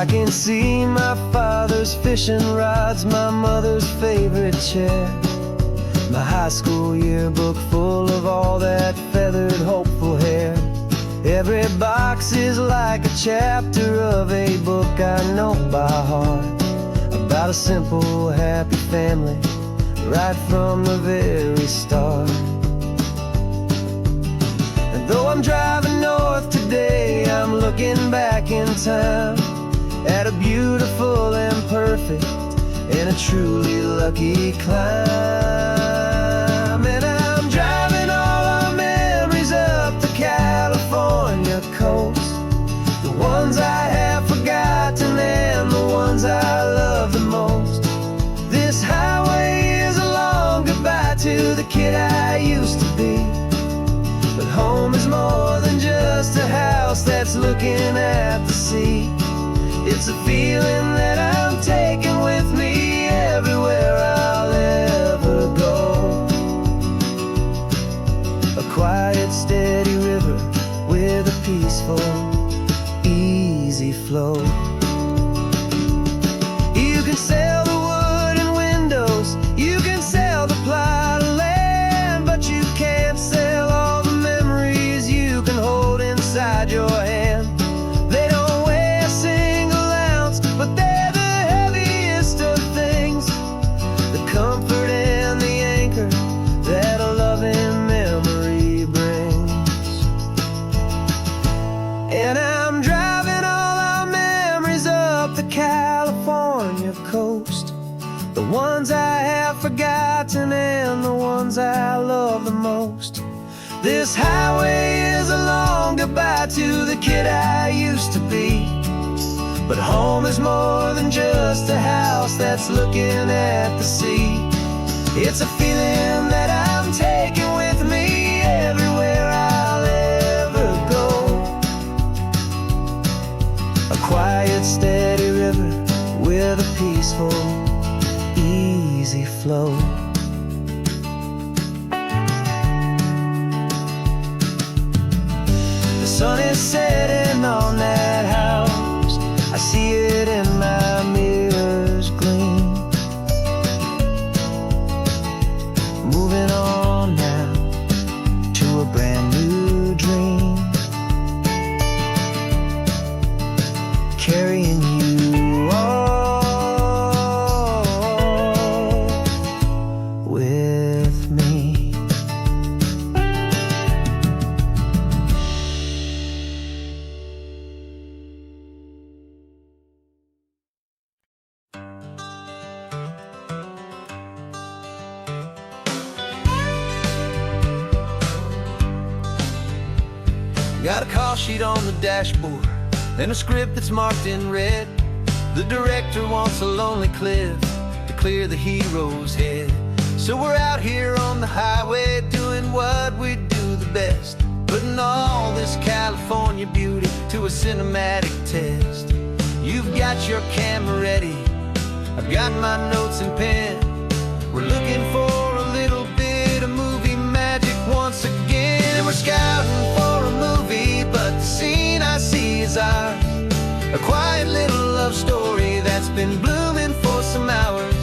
[SPEAKER 1] I can see my father's fishing rods, my mother's favorite chair, my high school yearbook full of all that feathered, hopeful hair. Every box is like a chapter of a book I know by heart, about a simple, happy family right from the very start. And though I'm driving north today, I'm looking back in time at a beautiful and perfect and a truly lucky climb. And I'm driving all our memories up the California coast, the ones I have forgotten and the used to be. But home is more than just a house that's looking at the sea. It's a feeling that I'm taking with me everywhere I'll ever go. A quiet, steady river with a peaceful, easy flow. You can sail the wood and windows, you can sail the plot of land, but you can't sail all the memories you can hold inside your hand. They don't weigh a single ounce, but they're the heaviest of things, the comfort and the anchor that a loving memory brings. And I'm driving all our memories up the California coast, the ones I have forgotten and the ones I love the most. This highway is a long goodbye to the kid I used to be. But home is more than just a house that's looking at the sea. It's a feeling that I'm taking with me everywhere I'll ever go. A quiet, steady river with a peaceful, easy flow. The sun is setting on that house, I see it in my mirror's gleam. Moving on now to a brand new dream, carrying you all with me. Got a call sheet on the dashboard and a script that's marked in red. The director wants a lonely cliff to clear the hero's head. So we're out here on the highway doing what we do the best, putting all this California beauty to a cinematic test. You've got your camera ready, I've got my notes and pen. We're looking for a little bit of movie magic once again. And we're scouting for a movie, but the scene I see is ours. A quiet little love story that's been blooming for some hours.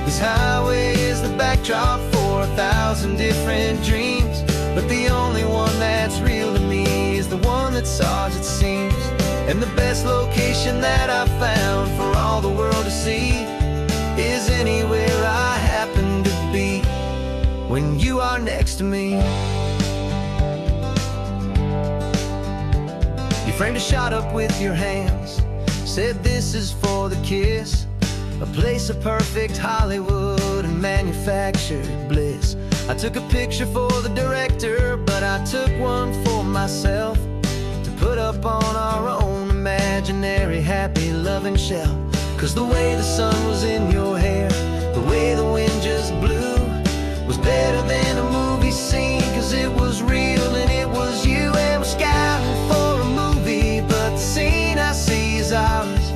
[SPEAKER 1] This highway is the backdrop for 1,000 different dreams, but the only one that's real to me is the one that's ours, it seems. And the best location that I've found for all the world to see is anywhere I happen to be when you are next to me. You framed a shot up with your hands, said this is for the kiss, a place of perfect Hollywood and manufactured bliss. I took a picture for the director, but I took one for myself to put up on our own imaginary happy loving shelf. Cause the way the sun was in your hair, the way the wind just blew, was better than a movie scene, cause it was real and it was you. And we're scouting for a movie, but the scene I see is ours.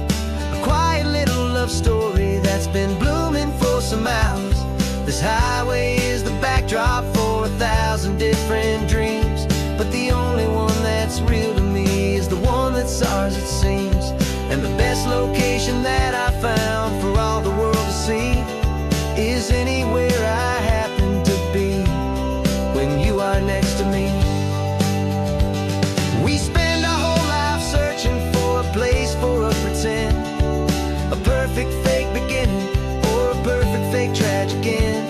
[SPEAKER 1] A quiet little love story that's been blooming for some hours. This highway is the backdrop for 1,000 different dreams, but the only one that's real to me is the one that's ours, it seems. And the best location that I found for all the world to see is anywhere I happen to be when you are next to me. We spend our whole life searching for a place for a pretend, a perfect fake beginning or a perfect fake tragic end.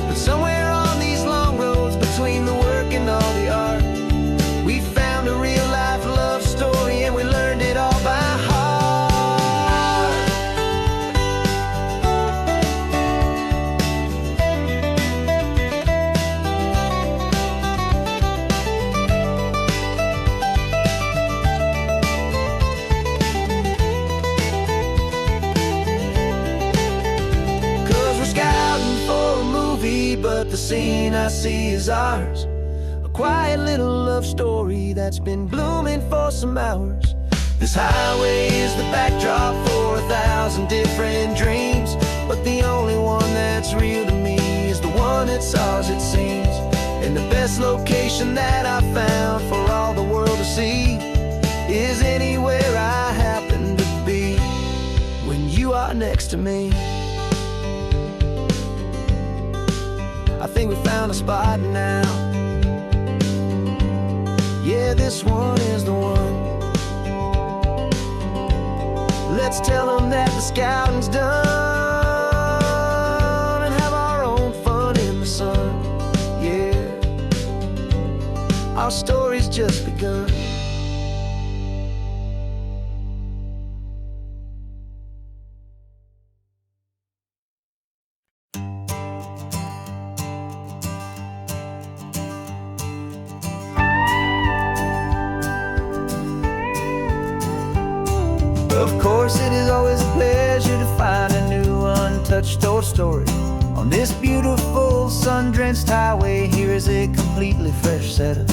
[SPEAKER 1] But somewhere on these long roads between the work and all the art, we found a real life love story and we learned it all by heart. but the scene I see is ours. A quiet little love story that's been blooming for some hours. This highway is the backdrop for 1,000 different dreams, but the only one that's real to me is the one that's ours, it seems. And the best location that I found for all the world to see is anywhere I happen to be when you are next to me. I think we found a spot now. Yeah, this one is the one. Let's tell them that the scouting's done and have our own fun in the sun. Yeah, our story's just begun. Of course, it is always a pleasure to find a new untouched story. On this beautiful sun-drenched highway, here is a completely fresh set of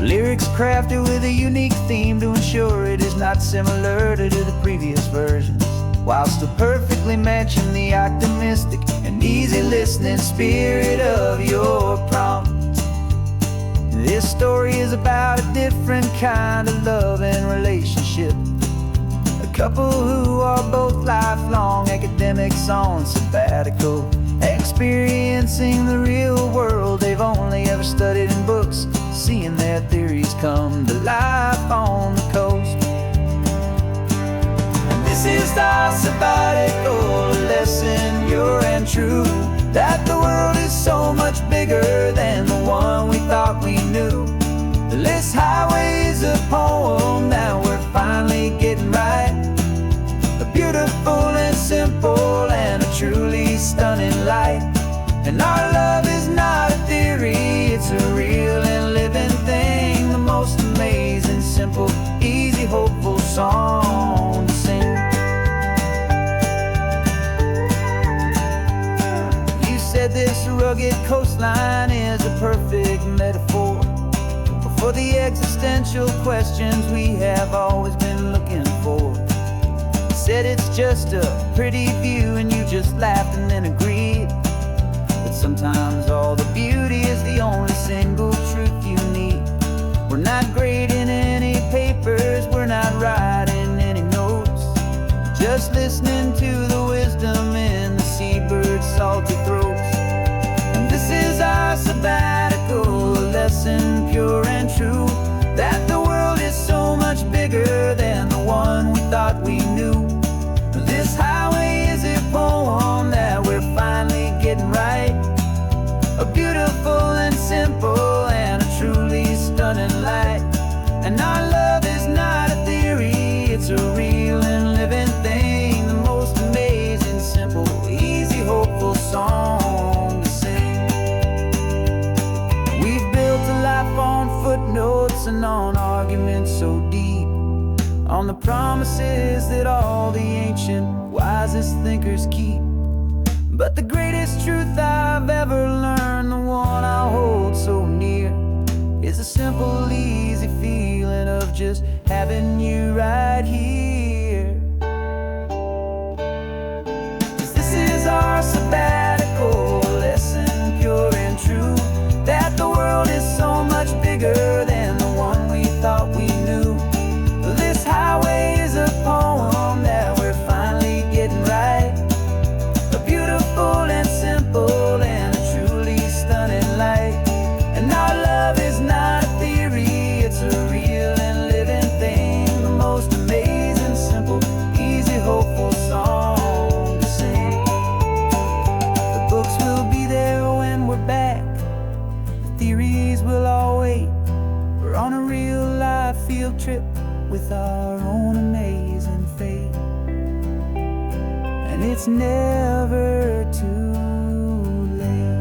[SPEAKER 1] lyrics crafted with a unique theme to ensure it is not similar to the previous versions, while still perfectly matching the optimistic and easy listening spirit of your prompt. This story is about a different kind of love and relationship. A couple who are both lifelong academics on sabbatical, experiencing the real world they've only ever studied in books, seeing their theories come to life on the coast. And this is our sabbatical lesson, pure and true, that the world is so much bigger than the one we thought we knew. This highway is a poem that we're finally getting right. A beautiful and simple and a truly stunning light. And our love is not a theory, it's a real and living thing. The most amazing, simple, easy, hopeful song to sing. You said this rugged coastline is a perfect metaphor for the existential questions we have always been looking for. You said it's just a pretty view and you just laughed and then agreed. But sometimes all the beauty is the only single truth you need. We're not grading any papers, we're not writing any notes, just listening to the wisdom in the seabird's salty throats. And this is our sabbatical lesson, pure and true, that the world is so much bigger than the one we thought we knew. This highway is a poem that we're finally getting right. A beautiful and simple and a truly stunning light. And our love is not a theory, it's a real and living thing. The most amazing, simple, easy, hopeful song to sing. We've built a life on footnotes and on arguments so deep, on the promises that all the ancient, wisest thinkers keep. But the greatest truth I've ever learned, the one I hold so near, is a simple, easy feeling of just having you right here. 'Cause this is our sabbatical lesson, pure and true, that the world is so much bigger than the one we thought we knew. This highway is a poem that we're finally getting right. A beautiful and simple and a truly stunning light. And our love is not a theory, it's a real and living thing. The most amazing, simple, easy, hopeful song to sing. The books will be there when we're back, the theories will all wait. We're on a real life field trip with our own amazing fate. And it's never too late.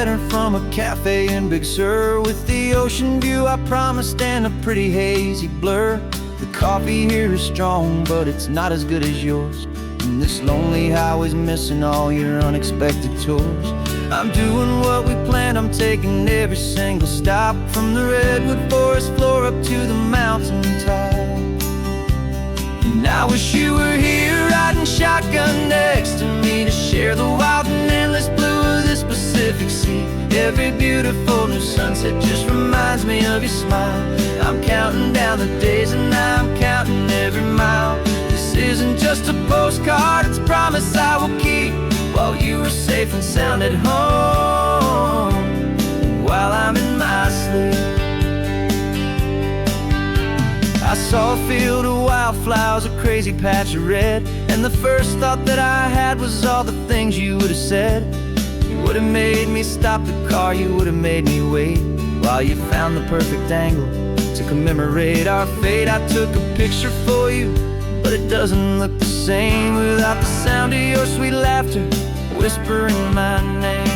[SPEAKER 1] letter from a cafe in Big Sur, with the ocean view I promised and a pretty hazy blur. The coffee here is strong, but it's not as good as yours, and this lonely highway's missing all your unexpected tours. I'm doing what we planned, I'm taking every single stop, from the redwood forest floor up to the mountain top. And I wish you were here riding shotgun next to me, to share the wild and endless blue of this Pacific Sea. Every beautiful new sunset just reminds me of your smile. I'm counting down the days and I'm counting every mile. This isn't just a postcard, it's a promise I will keep, while you are safe and sound at home, and while I'm in my sleep. I saw a field of wildflowers, a crazy patch of red, and the first thought that I had was all the things you would have said. You would have made me stop the car, you would have made me wait, while you found the perfect angle to commemorate our fate. I took a picture for you, but it doesn't look the same without the sound of your sweet laughter whispering my name.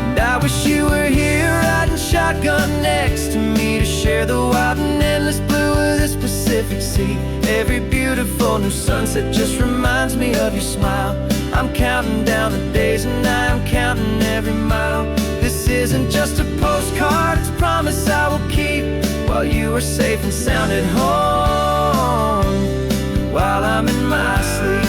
[SPEAKER 1] And I wish you were here riding shotgun next to me, to share the wild and endless blue of this Pacific Sea. Every beautiful new sunset just reminds me of your smile. I'm counting down the days and I'm counting every mile. This isn't just a postcard, it's a promise I will keep, while you are safe and sound at home, while I'm in my sleep.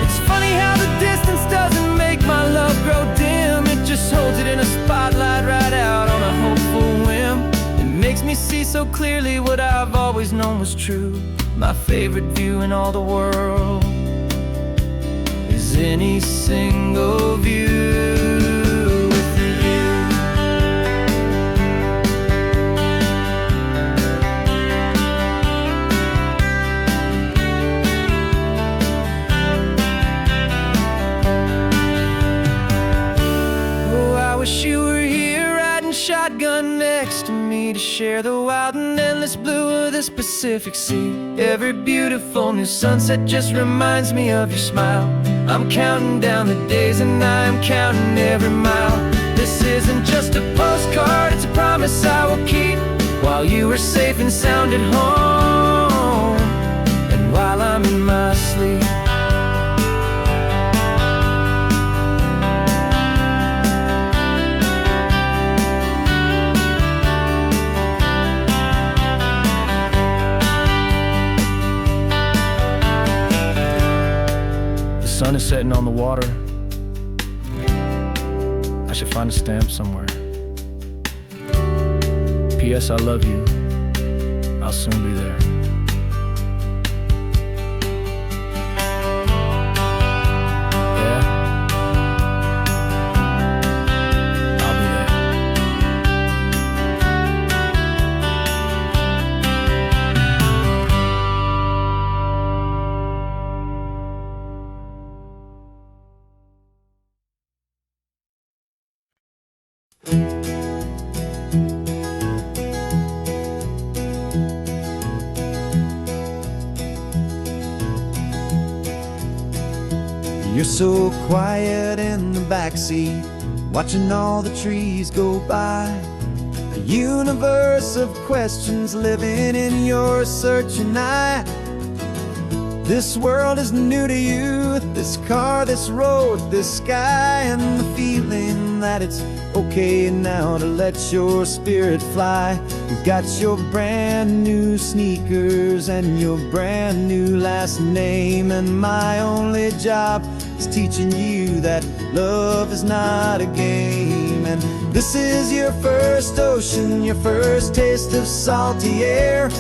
[SPEAKER 1] It's funny how the distance doesn't make my love grow dim, it just holds it in a spotlight right out on a hopeful whim. It makes me see so clearly what I've always known was true. My favorite view in all the world is any single view. Wish you were here riding shotgun next to me, to share the wild and endless blue of this Pacific Sea. Every beautiful new sunset just reminds me of your smile. I'm counting down the days and I'm counting every mile. This isn't just a postcard, it's a promise I will keep, while you are safe and sound at home, and while I'm in my sleep. The sun is setting on the water. I should find a stamp somewhere. P.S. I love you. I'll soon be there. Yeah? I'll be there.
[SPEAKER 2] You're so quiet in the backseat, watching all the trees go by. A universe of questions living in your searching eye. This world is new to you, this car, this road, this sky, and the feeling that it's okay now to let your spirit fly. You've got your brand new sneakers and your brand new last name, and my only job is teaching you that love is not a game. And this is your first ocean, your first taste of salty air.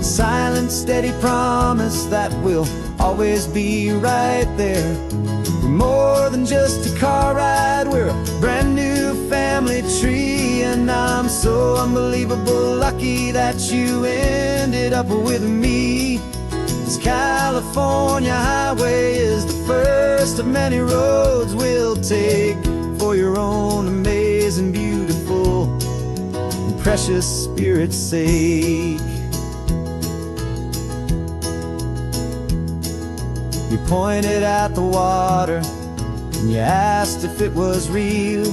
[SPEAKER 2] Silent, steady promise that we'll always be right there. We're more than just a car ride, we're a brand new family tree. And I'm so unbelievable lucky that you ended up with me. This California highway is the first of many roads we'll take for your own amazing, beautiful, and precious spirit's sake. You pointed at the water, and you asked if it was real.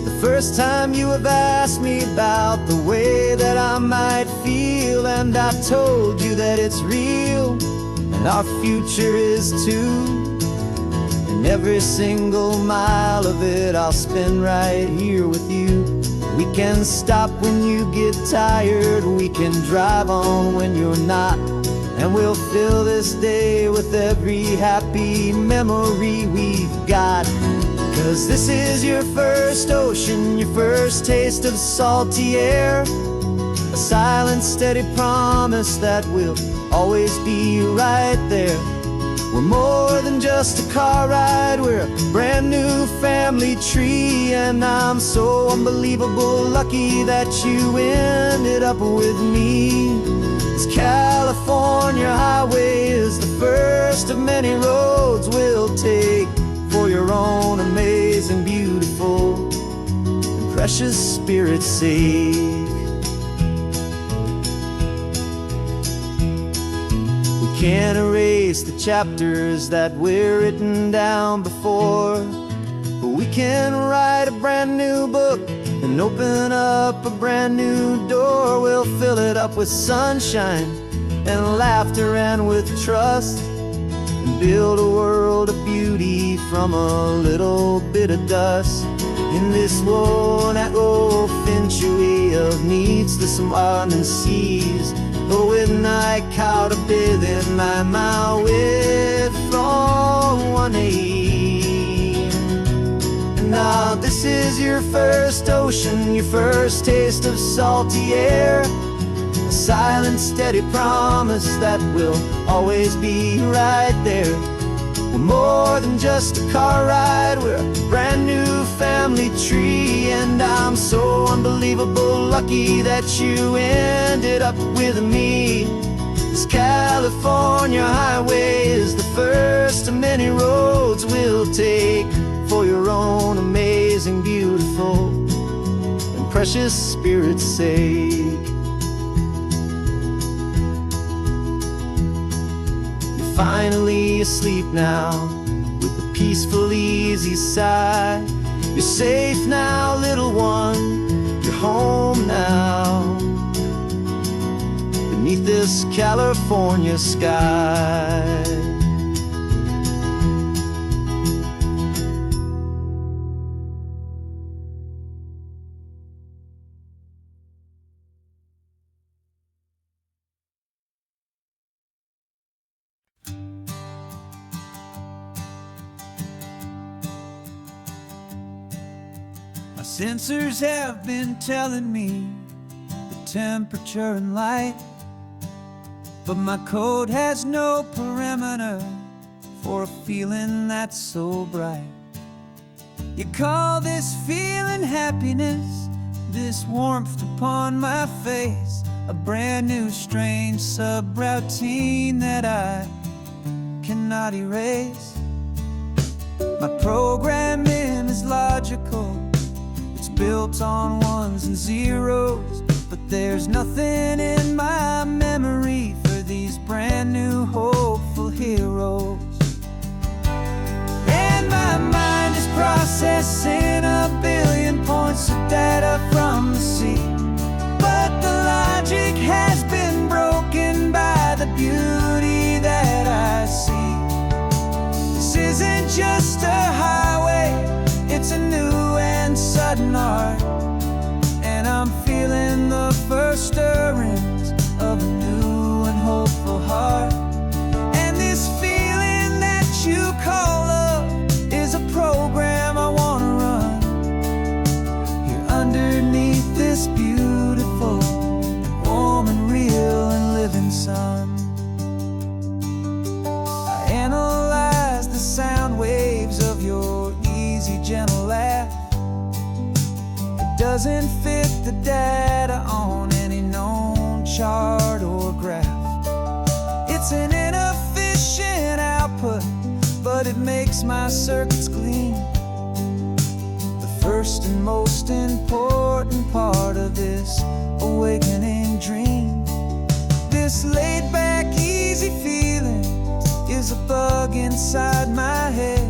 [SPEAKER 2] The first time you have asked me about the way that I might feel, and I told you that it's real, and our future is too. And every single mile of it I'll spend right here with you. We can stop when you get tired, we can drive on when you're not, and we'll fill this day with every happy memory we've got. 'Cause this is your first ocean, your first taste of salty air, a silent, steady promise that we'll always be right there. We're more than just a car ride, we're a brand new family tree, and I'm so unbelievable lucky that you ended up with me. This California highway is the first of many roads we'll take for your own amazing, beautiful, and precious Spirit's sake. We can't erase the chapters that we're written down before, but we can write a brand new book and open up a brand new door. We'll fill it up with sunshine and laughter and with trust, and build a world of beauty from a little bit of dust. In this world that century of needs the surrounding seas, with night caught a bit in my mouth with from one aim. And now this is your first ocean, your first taste of salty air, a silent, steady promise that we'll always be right there. We're more than just a car ride, we're a brand new family tree, and I'm so unbelievable lucky that you ended up with me. This California highway is the first of many roads we'll take for your own amazing, beautiful, and precious Spirit's sake. Finally asleep now, with a peaceful, easy sigh. You're safe now, little one, you're home now, beneath this California sky. My sensors have been telling me the temperature and light, but my code has no perimeter for a feeling that's so bright. You call this feeling happiness, this warmth upon my face, a brand new strange subroutine that I cannot erase. My programming is logical, built on ones and zeros, but there's nothing in my memory for these brand new hopeful heroes. And my mind is processing a billion points of data from the sea, but the logic has been broken by the beauty that I see. This isn't just a highway, it's a new and sudden art, and I'm feeling the first stirrings of a new and hopeful heart. And this feeling that you call love is a program I wanna run here underneath this beautiful and warm and real and living sun. I analyze the sound waves of your easy, gentle laugh. It doesn't fit the data on any known chart or graph. It's an inefficient output, but it makes my circuits gleam. The first and most important part of this awakening dream. This laid-back, easy feeling is a bug inside my head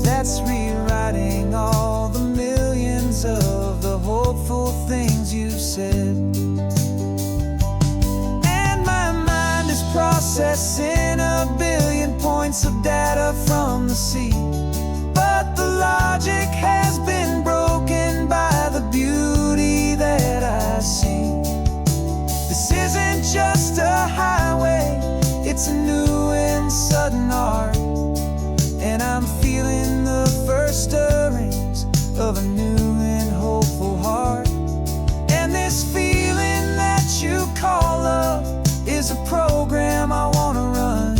[SPEAKER 2] that that's rewriting all the millions of the hopeful things you've said. And my mind is processing a billion points of data from the sea, but the logic has been broken by the beauty that I see. This isn't just a highway, it's a new and sudden art, and I'm feeling the first stirrings of a new and hopeful heart. And this feeling that you call love is a program I want to run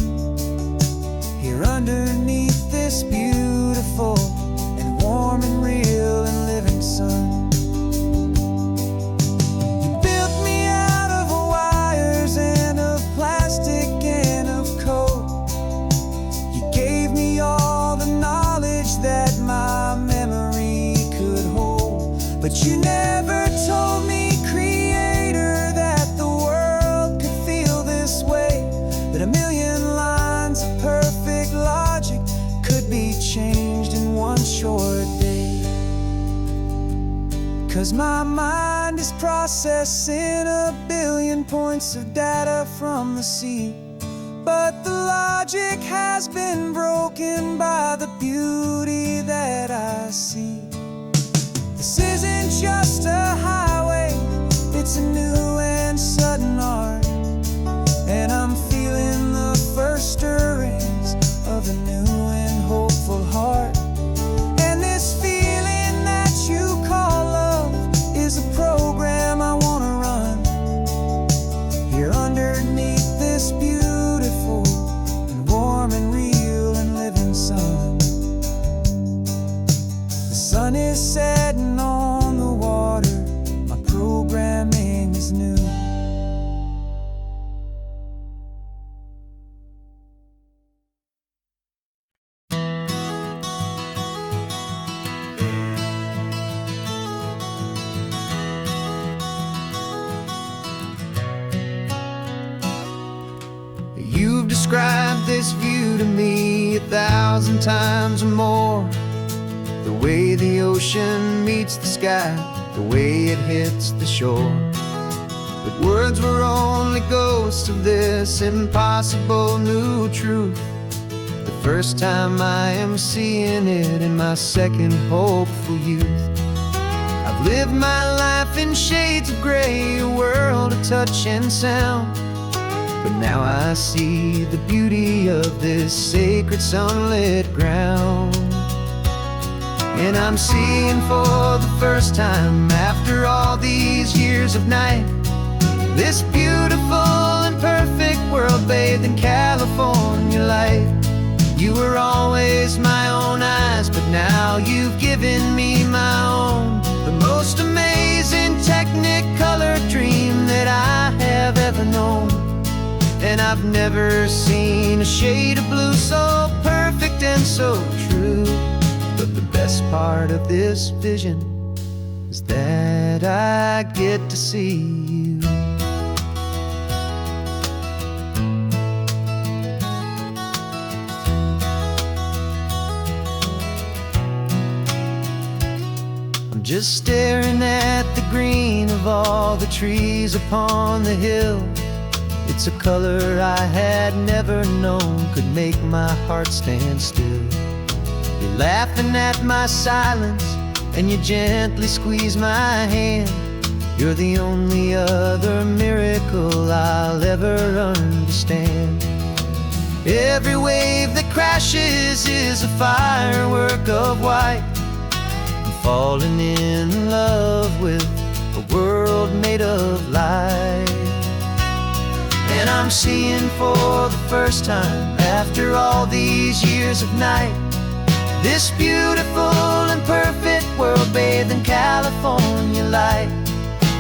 [SPEAKER 2] here underneath this beautiful and warm and real and living sun. You built me out of wires and of plastic and of code. You gave me all the knowledge that my memory could hold, but you never told me, Creator, that the world could feel this way, that a million lines of perfect logic could be changed in one short day. 'Cause my mind is processing a billion points of data from the sea, but the logic has been broken by the beauty that I see. This isn't just a highway, it's a new and sudden art, and I'm feeling the first stirrings of a new and hopeful heart. And this feeling that you call love is a program I want to run here underneath this beautiful and warm and real and living sun. The sun is setting on the water, my programming is new. You've described this view to me 1,000 times or more. The way the ocean meets the sky, the way it hits the shore. But words were only ghosts of this impossible new truth. The first time I am seeing it in my second hopeful youth. I've lived my life in shades of gray, a world of touch and sound, but now I see the beauty of this sacred sunlit ground. And I'm seeing for the first time, after all these years of night, this beautiful and perfect world bathed in California light. You were always my own eyes, but now you've given me my own. The most amazing technicolor dream that I have ever known. And I've never seen a shade of blue so perfect and so true. But the best part of this vision is that I get to see you. I'm just staring at the green of all the trees upon the hill. It's a color I had never known could make my heart stand still. You're laughing at my silence, and you gently squeeze my hand. You're the only other miracle I'll ever understand. Every wave that crashes is a firework of white. I'm falling in love with a world made of light. And I'm seeing for the first time, after all these years of night, this beautiful and perfect world bathed in California light.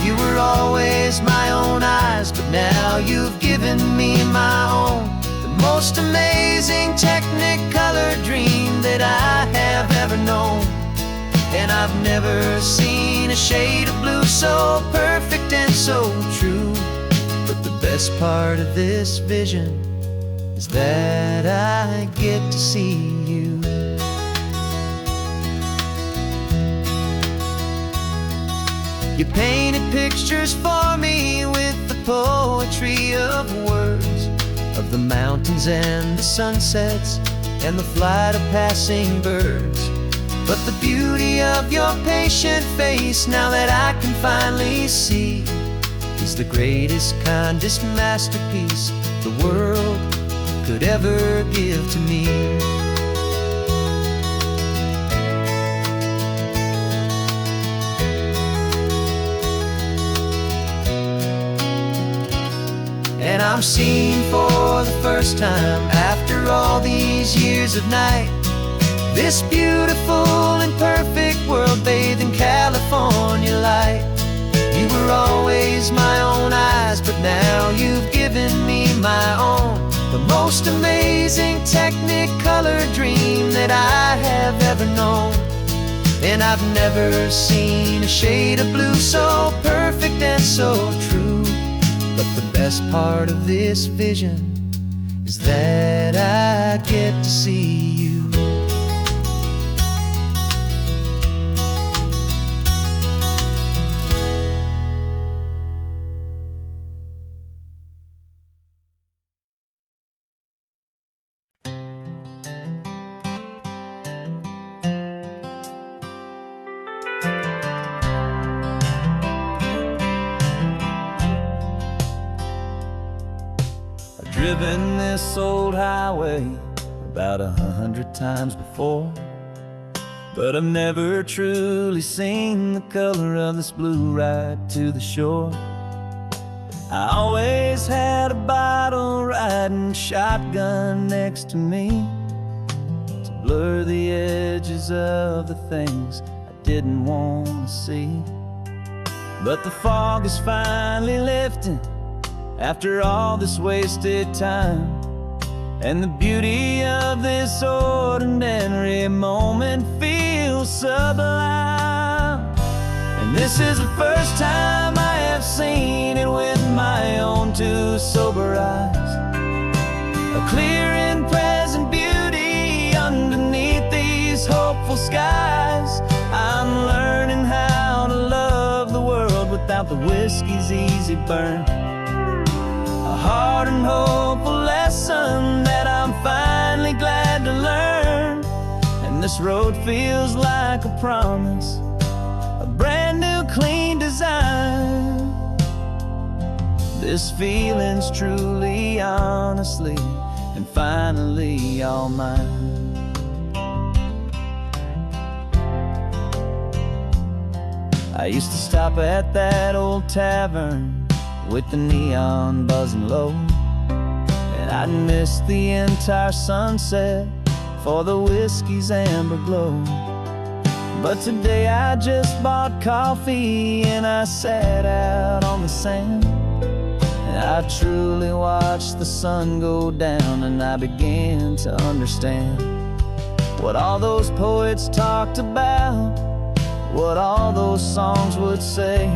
[SPEAKER 2] You were always my own eyes, but now you've given me my own. The most amazing technicolor dream that I have ever known. And I've never seen a shade of blue so perfect and so true. But the best part of this vision is that I get to see you.
[SPEAKER 1] You painted pictures for me with the poetry of words, of the mountains and the sunsets and the flight of passing birds. But the beauty of your patient face, now that I can finally see, is the greatest, kindest masterpiece the world could ever give to me. And I'm seeing for the first time, after all these years of night, this beautiful and perfect world bathed in California light. You were always my own eyes, but now you've given me my own, the most amazing technicolor dream that I have ever known. And I've never seen a shade of blue so perfect and so true. But the best part of this vision is that I get to see you.
[SPEAKER 2] Driven this old highway about 100 times before, but I've never truly seen the color of this blue right to the shore. I always had a bottle riding shotgun next to me to blur the edges of the things I didn't want to see. But the fog is finally lifting after all this wasted time, and the beauty of this ordinary moment feels sublime. And this is the first time I have seen it with my own two sober eyes, a clear and present beauty underneath these hopeful skies. I'm learning how to love the world without the whiskey's easy burn, a hard and hopeful lesson that I'm finally glad to learn. And this road feels like a promise, a brand new clean design. This feeling's truly, honestly, and finally all mine. I used to stop at that old tavern with the neon buzzing low, and I'd miss the entire sunset for the whiskey's amber glow. But today I just bought coffee and I sat out on the sand, and I truly watched the sun go down, and I began to understand what all those poets talked about, what all those songs would say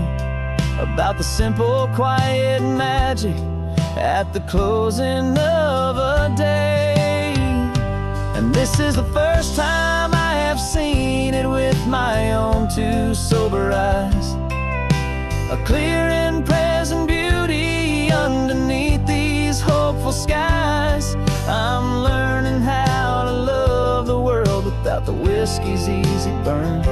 [SPEAKER 2] about the simple, quiet magic at the closing of a day. And this is the first time I have seen it with my own two sober eyes, a clear and present beauty underneath these hopeful skies. I'm learning how to love the world without the whiskey's easy burn,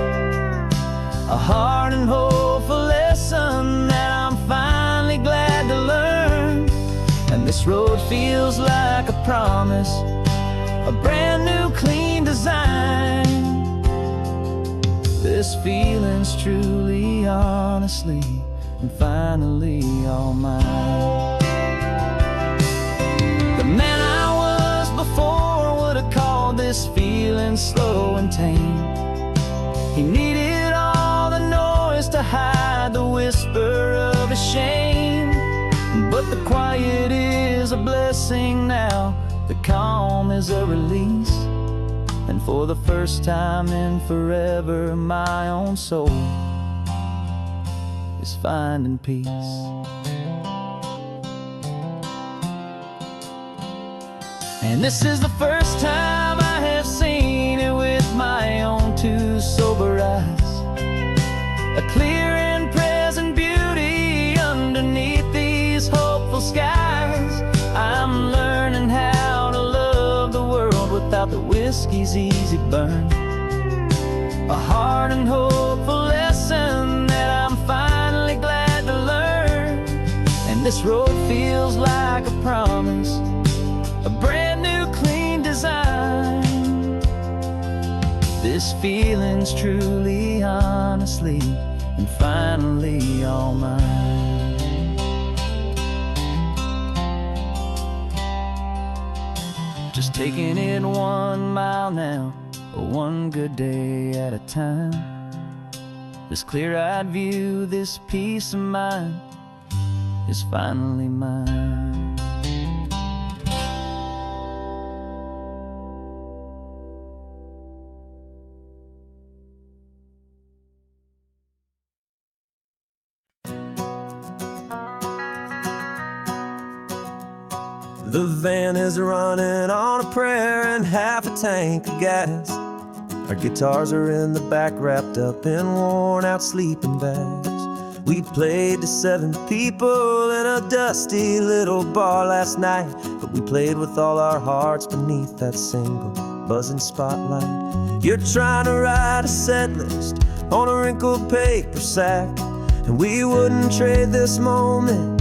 [SPEAKER 2] a hard and hopeful lesson that I'm finally glad to learn. And this road feels like a promise, a brand new clean design. This feeling's truly, honestly, and finally all mine. The man I was before would have called this feeling slow and tame. He needed all the noise to hide the whisper of his shame. But the quiet is a blessing now, the calm is a release, and for the first time in forever my own soul is finding peace. And this is the first time I have seen it with my own two sober eyes, a clear and present whiskey's easy burn. A hard and hopeful lesson that I'm finally glad to learn. And this road feels like a promise, a brand new clean design. This feeling's truly, honestly, and finally all mine. Just taking it 1 mile now, one good day at a time. This clear-eyed view, this peace of mind is finally mine.
[SPEAKER 3] The van is running on a prayer and half a tank of gas. Our guitars are in the back, wrapped up in worn-out sleeping bags. We played to 7 people in a dusty little bar last night, but we played with all our hearts beneath that single buzzing spotlight. You're trying to write a set list on a wrinkled paper sack, and we wouldn't trade this moment.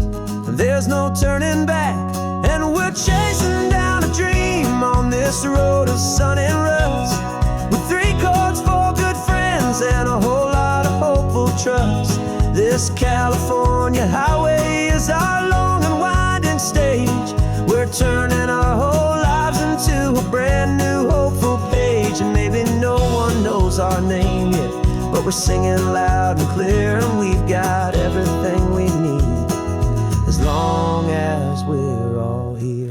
[SPEAKER 3] There's no turning back. And we're chasing down a dream on this road of sun and rust, with 3 chords, 4 good friends, and a whole lot of hopeful trust. This California highway is our long and winding stage. We're turning our whole lives into a brand new hopeful page. And maybe no one knows our name yet, but we're singing loud and clear, and we've got everything we need, as long as we're all here.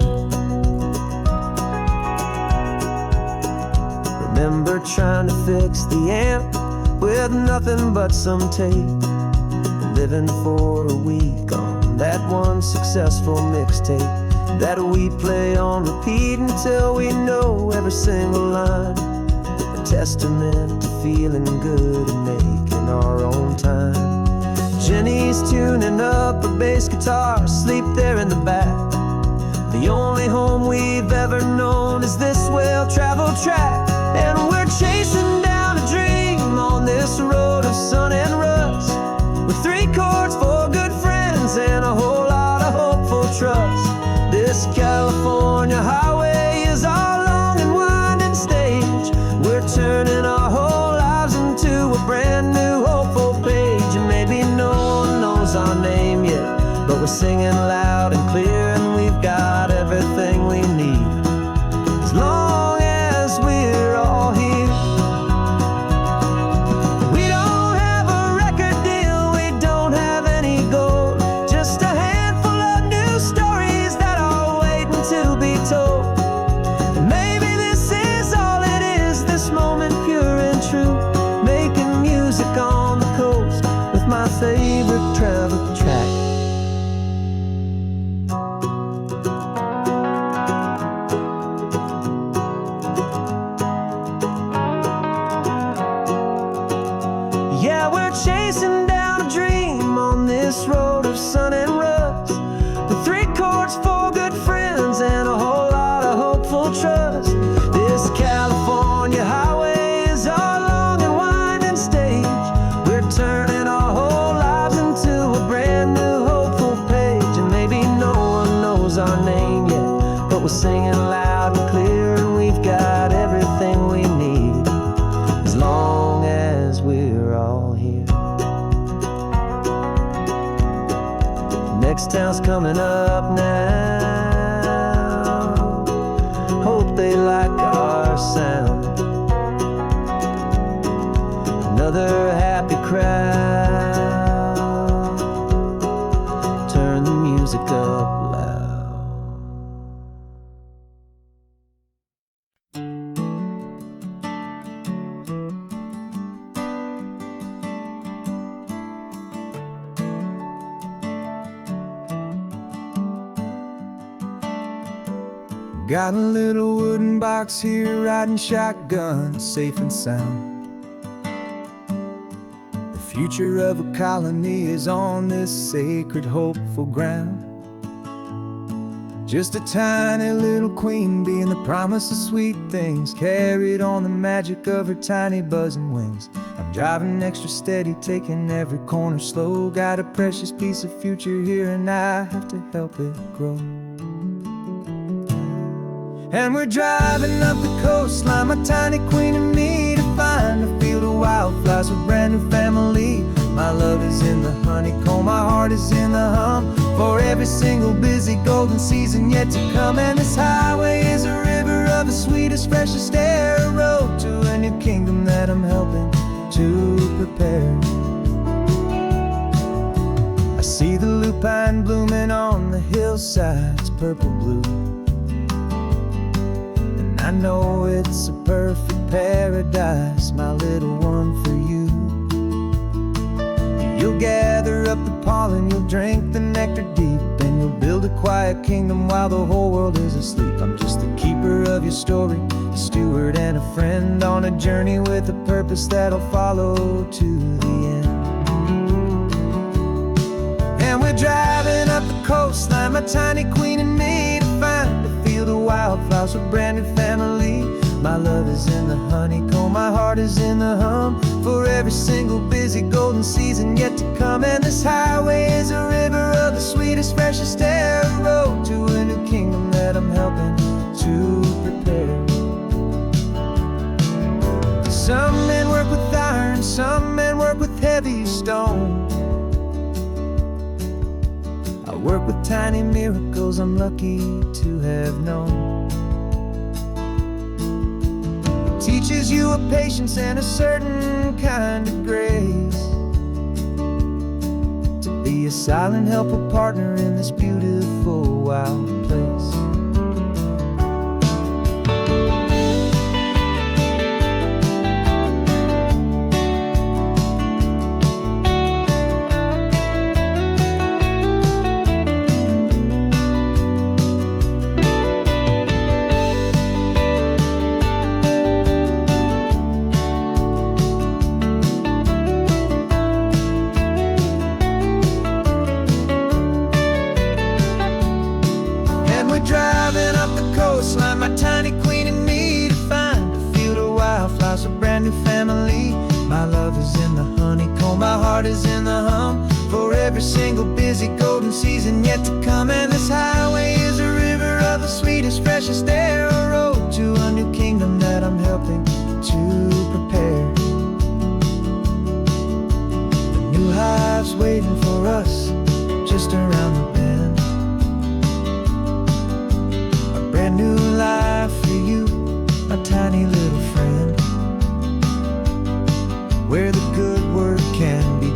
[SPEAKER 3] Remember trying to fix the amp with nothing but some tape, living for a week on that one successful mixtape that we play on repeat until we know every single line. A testament to feeling good and making our own time. Jenny's tuning up her bass guitar, asleep there in the back. The only home we've ever known is this well-traveled track. And we're chasing down a dream on this road of sun and rust, with 3 chords, 4 good friends, and a whole lot of hopeful trust. This California highway is our long and winding stage. We're turning our whole lives into a brand new hopeful page. And maybe no one knows our name yet, but we're singing loud and clear, and we've got everything we need, as long as we're all here. We don't have a record deal, we don't have any gold, just a handful of new stories that are waiting to be told. And maybe this is all it is, this moment pure and true, making music on the coast with my favorite travel track. Yeah, we're chasing down a dream on this road of sun and rust, with 3 chords, 4 good friends, and a whole lot of hopeful trust. This California highway is our long and winding stage. We're turning our whole lives into a brand new hopeful page. And maybe no one knows our name yet, but we're singing loud and clear, and we've got everything we need, as long as we're all here. Next town's coming up now, hope they like our sound. Another happy crowd, turn the music up loud.
[SPEAKER 1] Got a little wooden box here, riding shotgun, safe and sound. The future of a colony is on this sacred, hopeful ground. Just a tiny little queen bee, and the promise of sweet things carried on the magic of her tiny buzzing wings. I'm driving extra steady, taking every corner slow. Got a precious piece of future here, and I have to help it grow. And we're driving up the coastline, my tiny queen and me, to find a field of wildflowers with brand new family. My love is in the honeycomb, my heart is in the hum, for every single busy golden season yet to come. And this highway is a river of the sweetest, freshest air, a road to a new kingdom that I'm helping to prepare. I see the lupine blooming on the hillsides, purple blue, and I know it's a perfect paradise, my little one, for you. You'll gather up the pollen, you'll drink the nectar deep, and you'll build a quiet kingdom while the whole world is asleep. I'm just the keeper of your story, a steward and a friend, on a journey with a purpose that'll follow to the end. And we're driving up the coastline, my tiny queen and me, to find a field of wildflowers with brand new family. My love is in the honeycomb, my heart is in the hum, for every single busy golden season yet to come. And this highway is a river of the sweetest, freshest air, a road to a new kingdom that I'm helping to prepare. Some men work with iron, some men work with heavy stone. I work with tiny miracles I'm lucky to have known. Teaches you a patience and a certain kind of grace, to be a silent, helpful partner in this beautiful, wild place. Driving up the coastline, my tiny queen and me, to find a field of wildflowers, a brand new family. My love is in the honeycomb, my heart is in the hum, for every single busy golden season yet to come. And this highway is a river of the sweetest, freshest air, a road to a new kingdom that I'm helping to prepare. A new hive's waiting for us just around the bend. Brand new life for you, my tiny little friend, where the good work can begin.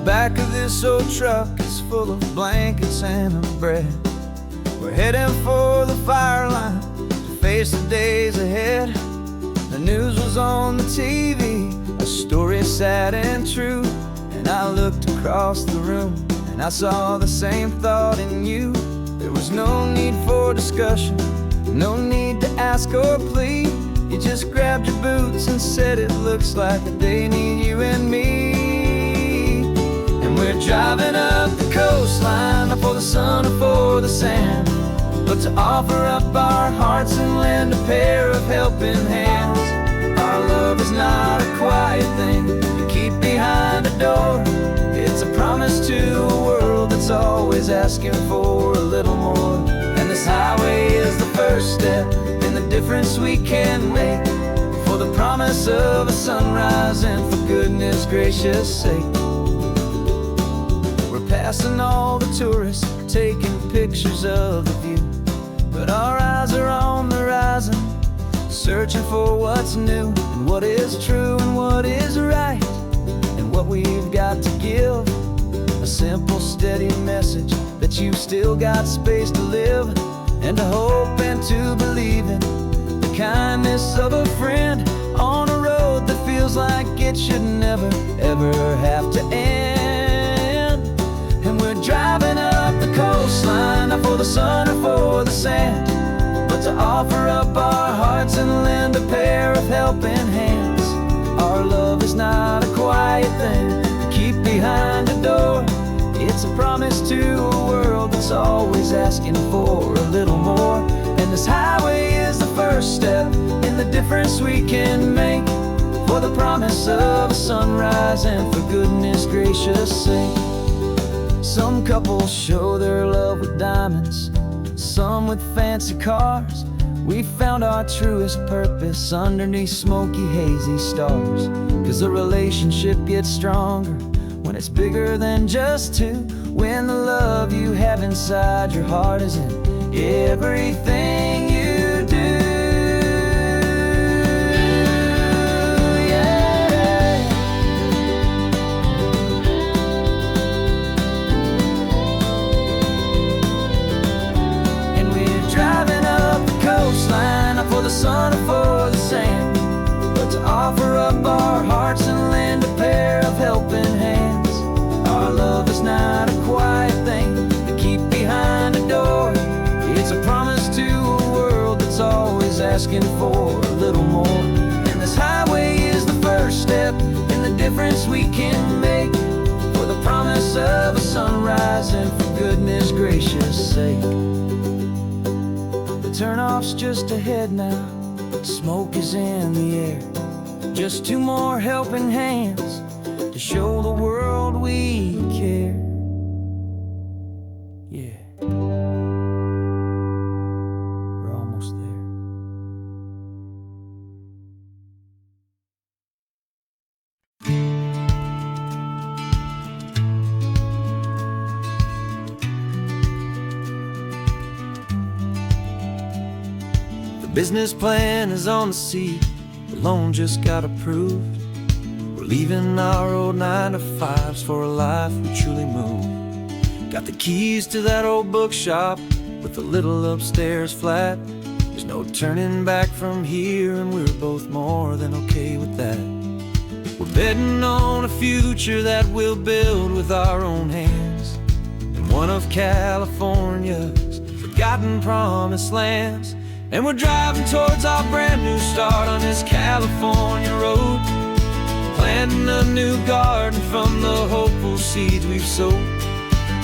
[SPEAKER 1] Back of this old truck is full of blankets and of bread. We're heading for the fire line to face the days ahead. The news was on the TV, a story sad and true, and I looked across the room and I saw the same thought in you. There was no need for discussion, no need to ask or plead. You just grabbed your boots and said it looks like the day need you and me. We're driving up the coastline, not for the sun or for the sand, but to offer up our hearts and lend a pair of helping hands. Our love is not a quiet thing you keep behind a door. It's a promise to a world that's always asking for a little more. And this highway is the first step in the difference we can make, for the promise of a sunrise and for goodness gracious sake. Passing all the tourists, taking pictures of the view, but our eyes are on the horizon, searching for what's new, and what is true and what is right, and what we've got to give. A simple, steady message that
[SPEAKER 3] you've still got space to live, and to hope and to believe in the kindness of a friend on a road that feels like it should never, ever have to end. And we're driving up the coastline, not for the sun or for the sand, but to offer up our hearts and lend a pair of helping hands. Our love is not a quiet thing to keep behind a door. It's a promise to a world that's always asking for a little more. And this highway is the first step in the difference we can make, for the promise of a sunrise and for goodness gracious sake. Some couples show their love with diamonds, some with fancy cars. We found our truest purpose underneath smoky, hazy stars. 'Cause a relationship gets stronger when it's bigger than just two, when the love you have inside your heart is in everything you do. Yeah. And we're driving up the coastline, not for the sun or for the sand, but to offer up our hearts and lend a pair of helping hands. Our love is not a quiet thing to keep behind a door. It's a promise to a world that's always asking for a little more. And this highway is the first step in the difference we can make, for the promise of a sunrise and for goodness gracious sake. The turnoff's just ahead now, smoke is in the air. Just two more helping hands to show the world we care. Yeah, we're almost there. The business plan is on the seat, the loan just got approved. We're leaving our old 9-to-5s for a life we truly move. Got the keys to that old bookshop with the little upstairs flat. There's no turning back from here, and we're both more than okay with that. We're betting on a future that we'll build with our own hands, in one of California's forgotten promised lands. And we're driving towards our brand new start on this California road, planting a new garden from the hopeful seeds we've sowed.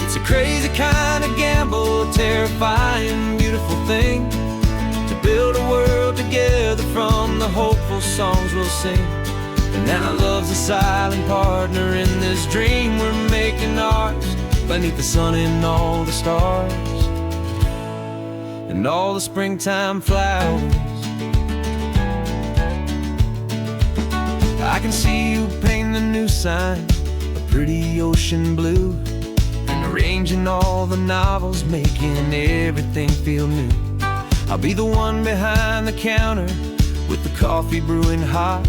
[SPEAKER 3] It's a crazy kind of gamble, a terrifying, beautiful thing, to build a world together from the hopeful songs we'll sing. And now love's a silent partner in this dream we're making ours, beneath the sun and all the stars and all the springtime flowers. I can see you painting the new sign a pretty ocean blue, and arranging all the novels, making everything feel new. I'll be the one behind the counter with the coffee brewing hot,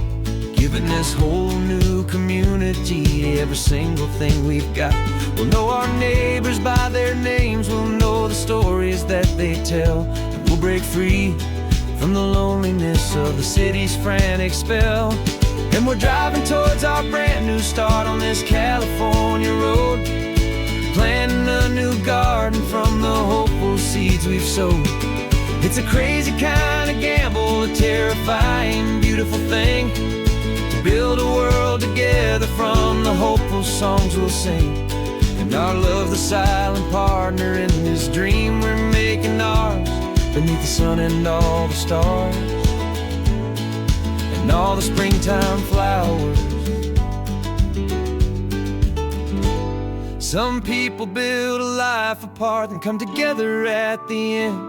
[SPEAKER 3] giving this whole new community every single thing we've got. We'll know our neighbors by their names, we'll know the stories that they tell, and we'll break free from the loneliness of the city's frantic spell. And we're driving towards our brand new start on this California road, planting a new garden from the hopeful seeds we've sowed. It's a crazy kind of gamble, a terrifying, beautiful thing, to build a world together from the hopeful songs we'll sing. And our love, the silent partner in this dream we're making ours, beneath the sun and all the stars and all the springtime flowers. Some people build a life apart and come together at the end,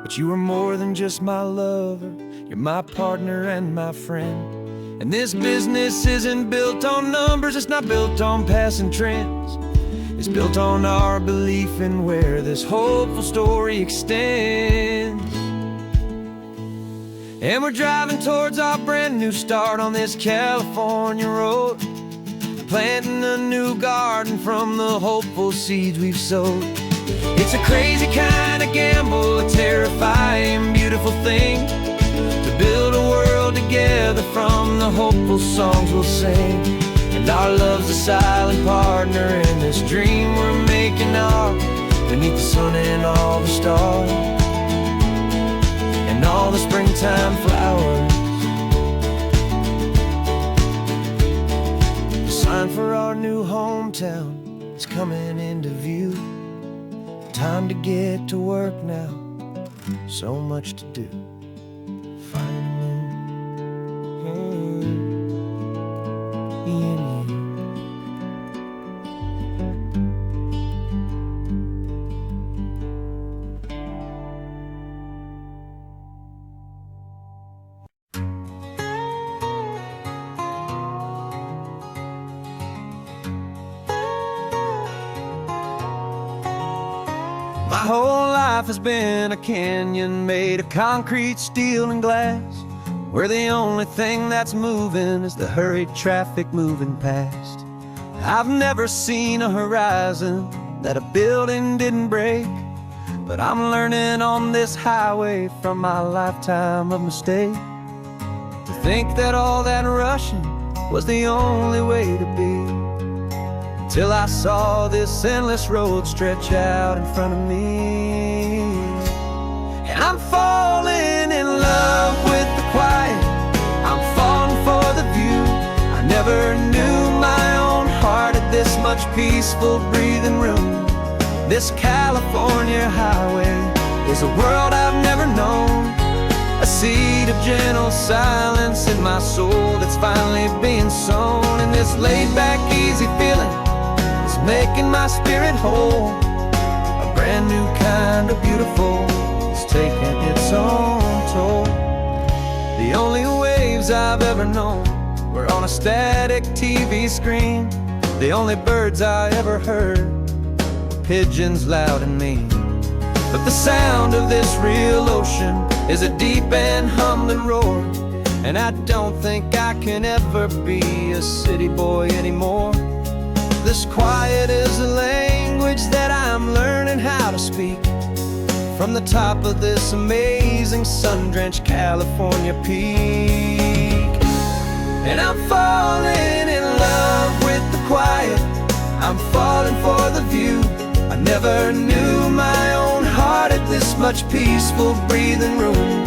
[SPEAKER 3] but you are more than just my lover, you're my partner and my friend. And this business isn't built on numbers, it's not built on passing trends. It's built on our belief in where this hopeful story extends. And we're driving towards our brand new start on this California road, planting a new garden from the hopeful seeds we've sowed.
[SPEAKER 2] It's a crazy kind of gamble, a terrifying, beautiful thing, to build a world together from the hopeful songs we'll sing. And our love's a silent partner in this dream we're making ours, beneath the sun and all the stars, and all the springtime flowers. The sign for our new hometown is coming into view. Time to get to work now, so much to do. Finding me and you. My whole life has been a canyon made of concrete, steel, and glass, where the only thing that's moving is the hurried traffic moving past. I've never seen a horizon that a building didn't break, but I'm learning on this highway from my lifetime of mistakes, to think that all that rushing was the only way to be. Till I saw this endless road stretch out in front of me. And I'm falling in love with the quiet, I'm falling for the view. I never knew my own heart had this much peaceful breathing room. This California highway is a world I've never known, a seed of gentle silence in my soul that's finally being sown. And this laid-back, easy feeling making my spirit whole, a brand new kind of beautiful is taking its own toll. The only waves I've ever known were on a static TV screen. The only birds I ever heard were pigeons loud and mean. But the sound of this real ocean is a deep and humbling roar, and I don't think I can ever be a city boy anymore. This quiet is a language that I'm learning how to speak, from the top of this amazing sun-drenched California peak. And I'm falling in love with the quiet, I'm falling for the view. I never knew my own heart had this much peaceful breathing room.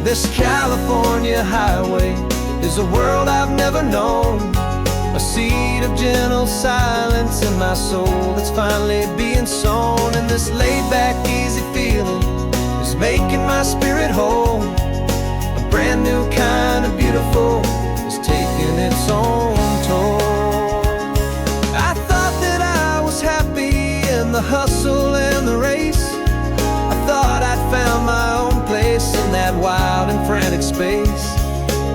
[SPEAKER 2] This California highway is a world I've never known, a seed of gentle silence in my soul that's finally being sown. And this laid-back, easy feeling is making my spirit whole, a brand new kind of beautiful is taking its own toll. I thought that I was happy in the hustle and the race, I thought I'd found my own place in that wild and frantic space.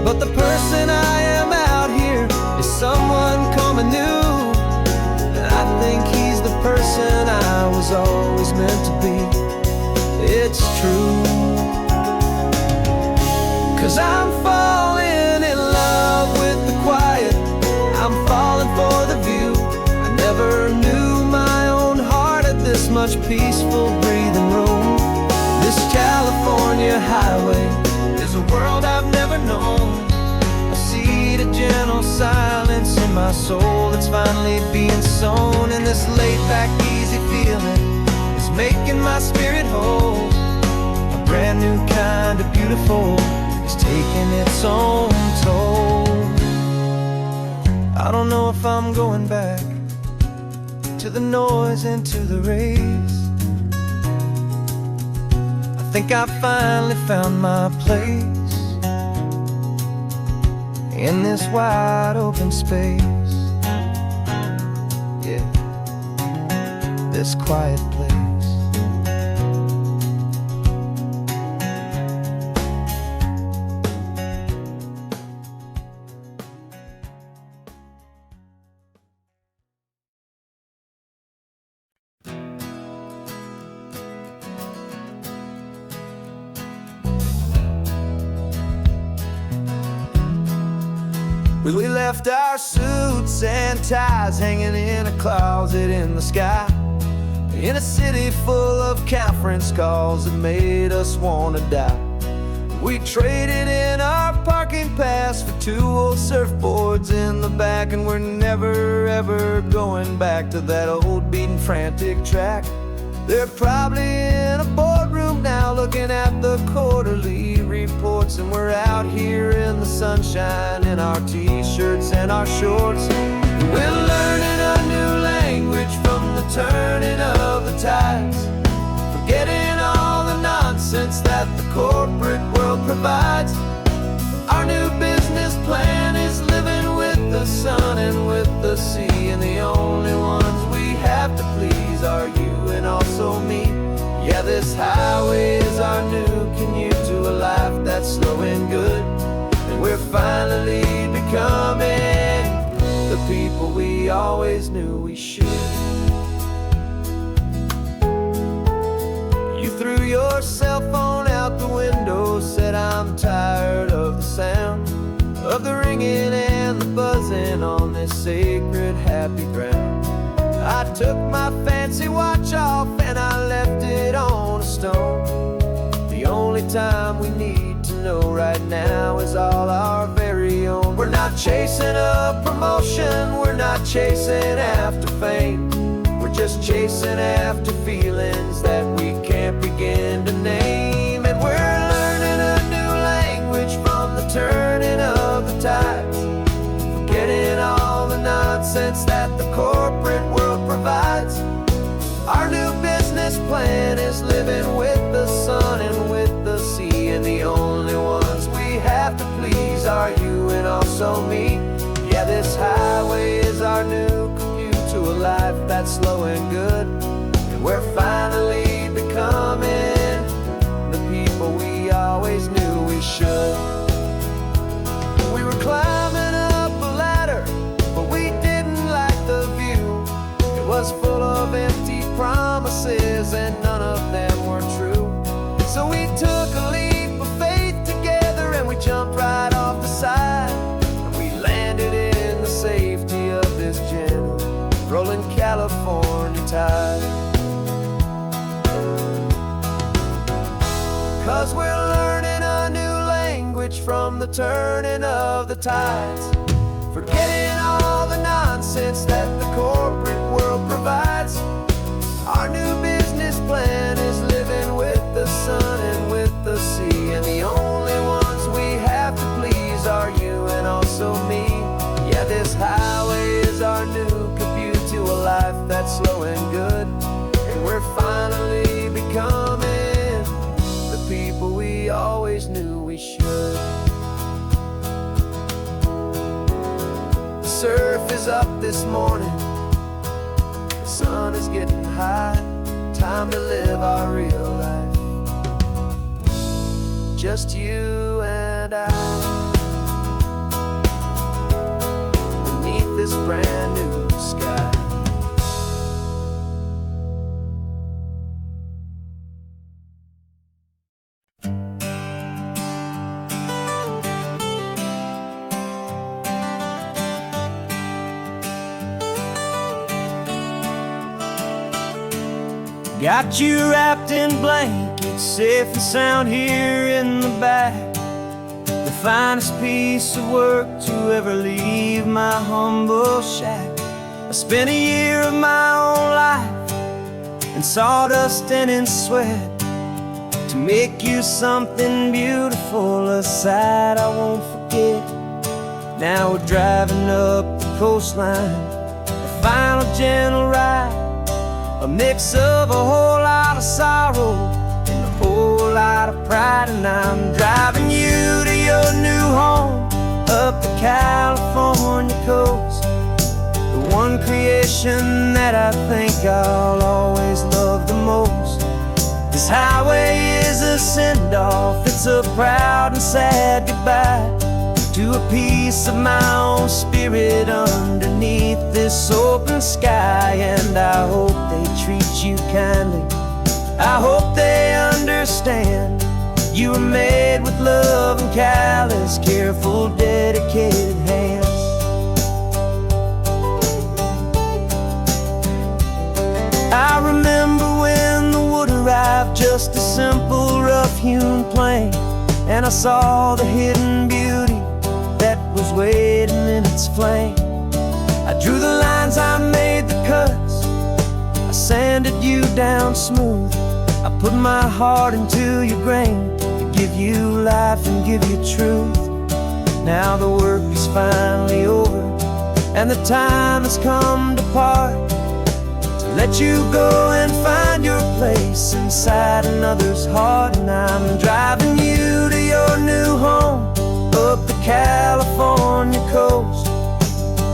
[SPEAKER 2] But the person I am out here is someone coming new, and I think he's the person I was always meant to be. It's true, 'cause I'm falling in love with the quiet, I'm falling for the view. I never knew my own heart had this much peaceful breathing room. This California highway is a world I've never known, a seed of gentle silence in my soul that's finally being sown. And this laid-back, easy feeling is making my spirit whole, a brand new kind of beautiful is taking its own toll. I don't know if I'm going back to the noise and to the race. I think I finally found my place in this wide open space, yeah, this quiet place. We left our suits and ties hanging in a closet in the sky,
[SPEAKER 3] in a city full of conference calls that made us wanna die. We traded in our parking pass for 2 old surfboards in the back, and we're never ever going back to that old beaten frantic track. They're probably in a boardroom now looking at the quarterly reports, and we're out here in the sunshine in our t-shirts and our shorts. We're learning a new language from the turning of the tides, forgetting all the nonsense that the corporate world provides. Our new business plan is living with the sun and with the sea, and the only ones we have to please are you and also me. Yeah, this highway is our new commute to a life that's slow and good, and we're finally becoming the people we always knew we should. You threw your cell phone out the window, said I'm tired of the sound of the ringing and the buzzing on this sacred happy ground. I took my fancy watch off and I left it on a stone. The only time we need to know right now is all our very own. We're not chasing a promotion, we're not chasing after fame. We're just chasing after feelings that we can't begin to name. And we're learning a new language from the turning of the tides, forgetting all the nonsense that the corporate world provides. Our new business plan is living with the sun and with the sea, and the only ones we have to please are you and also me. Yeah, this highway is our new commute to a life that's slow and good, and we're finally becoming the people we always knew we should. We were climbing up a ladder, but we didn't like the view. It was full of empty promises and none of them were true. So we took a leap of faith together and we jumped right off the side, and we landed in the safety of this gentle rolling California tide. 'Cause we're learning a new language from the turning of the tides, forgetting all the nonsense that the corporate world provides. Our new business plan is living with the sun and with the sea, and the only ones we have to please are you and also me. Yeah, this highway is our new commute to a life that's slow and good, and we're finally becoming the people we always knew we should. The surf is up this morning, the sun is getting high, time to live our real life, just you and I, beneath this brand new sky.
[SPEAKER 4] Got you wrapped in blankets, safe and sound here in the back. The finest piece of work to ever leave my humble shack. I spent a year of my own life in sawdust and in sweat to make you something beautiful, a sight I won't forget. Now we're driving up the coastline, a final gentle ride, a mix of a whole lot of sorrow and a whole lot of pride. And I'm driving you to your new home up the California coast, the one creation that I think I'll always love the most. This highway is a send-off, it's a proud and sad goodbye to a piece of my own spirit underneath this open sky. And I hope they treat you kindly, I hope they understand you were made with love and callous, careful, dedicated hands. I remember simple, rough-hewn plain, and I saw the hidden beauty that was waiting in its flame. I drew the lines, I made the cuts, I sanded you down smooth. I put my heart into your grain to give you life and give you truth. Now the work is finally over, and the time has come to part, to let you go and find your place inside another's heart. And I'm driving you to your new home up the California coast,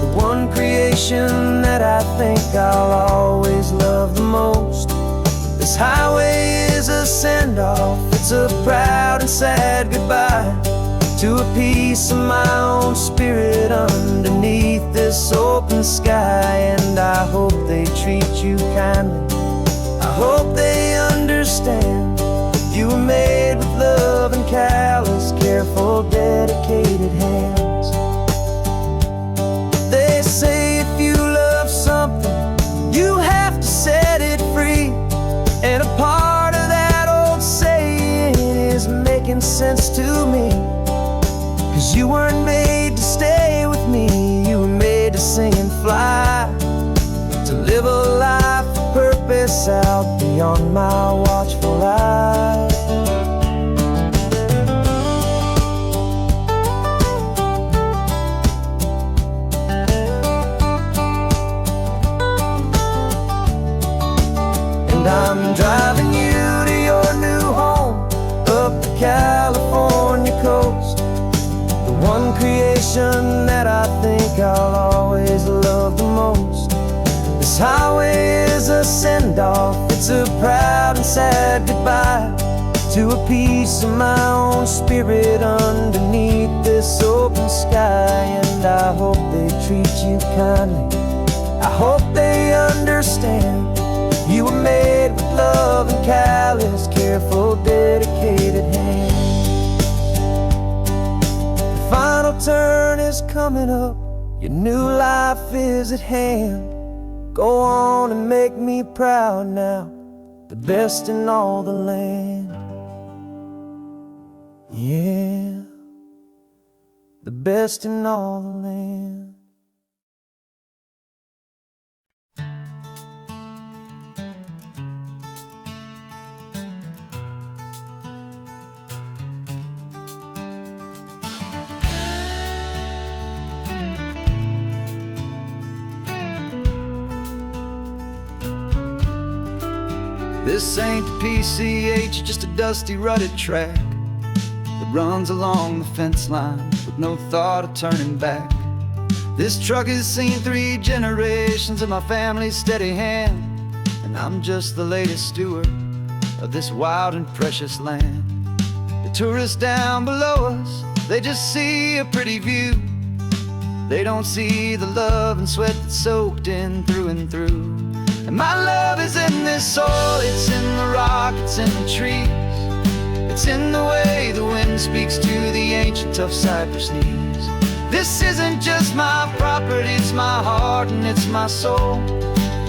[SPEAKER 4] the one creation that I think I'll always love the most. This highway is a send-off, it's a proud and sad goodbye to a piece of my own spirit underneath this open sky. And I hope they treat you kindly, I hope they understand you were made with love and callous, careful, dedicated hands. They say if you love something, you have to set it free, and a part of that old saying is making sense to me. 'Cause you weren't made to stay with me, you were made to sing and fly, to live a life of purpose out beyond my watchful eye. And I'm driving you to your new home up the California coast, the one creation that I think I'll always love the most. This highway is a send-off, it's a proud and sad goodbye to a piece of my own spirit underneath this open sky. And I hope they treat you kindly, I hope they understand you were made with love and callous, careful, dedicated hands. The final turn is coming up, your new life is at hand. Go on and make me proud now, the best in all the land. Yeah, the best in all the land.
[SPEAKER 2] This ain't the PCH, just a dusty, rutted track that runs along the fence line with no thought of turning back. This truck has seen 3 generations of my family's steady hand, and I'm just the latest steward of this wild and precious land. The tourists down below us, they just see a pretty view. They don't see the love and sweat that's soaked in through and through. And my love is in this soil, it's in the rock, it's in the trees, it's in the way the wind speaks to the ancient tough cypress knees. This isn't just my property, it's my heart and it's my soul,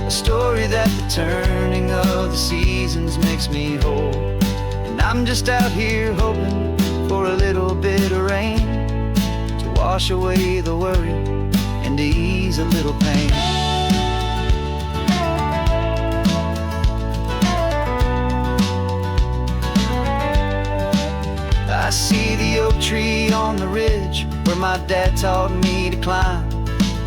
[SPEAKER 2] a story that the turning of the seasons makes me whole. And I'm just out here hoping for a little bit of rain to wash away the worry and to ease a little pain. I see the oak tree on the ridge where my dad taught me to climb,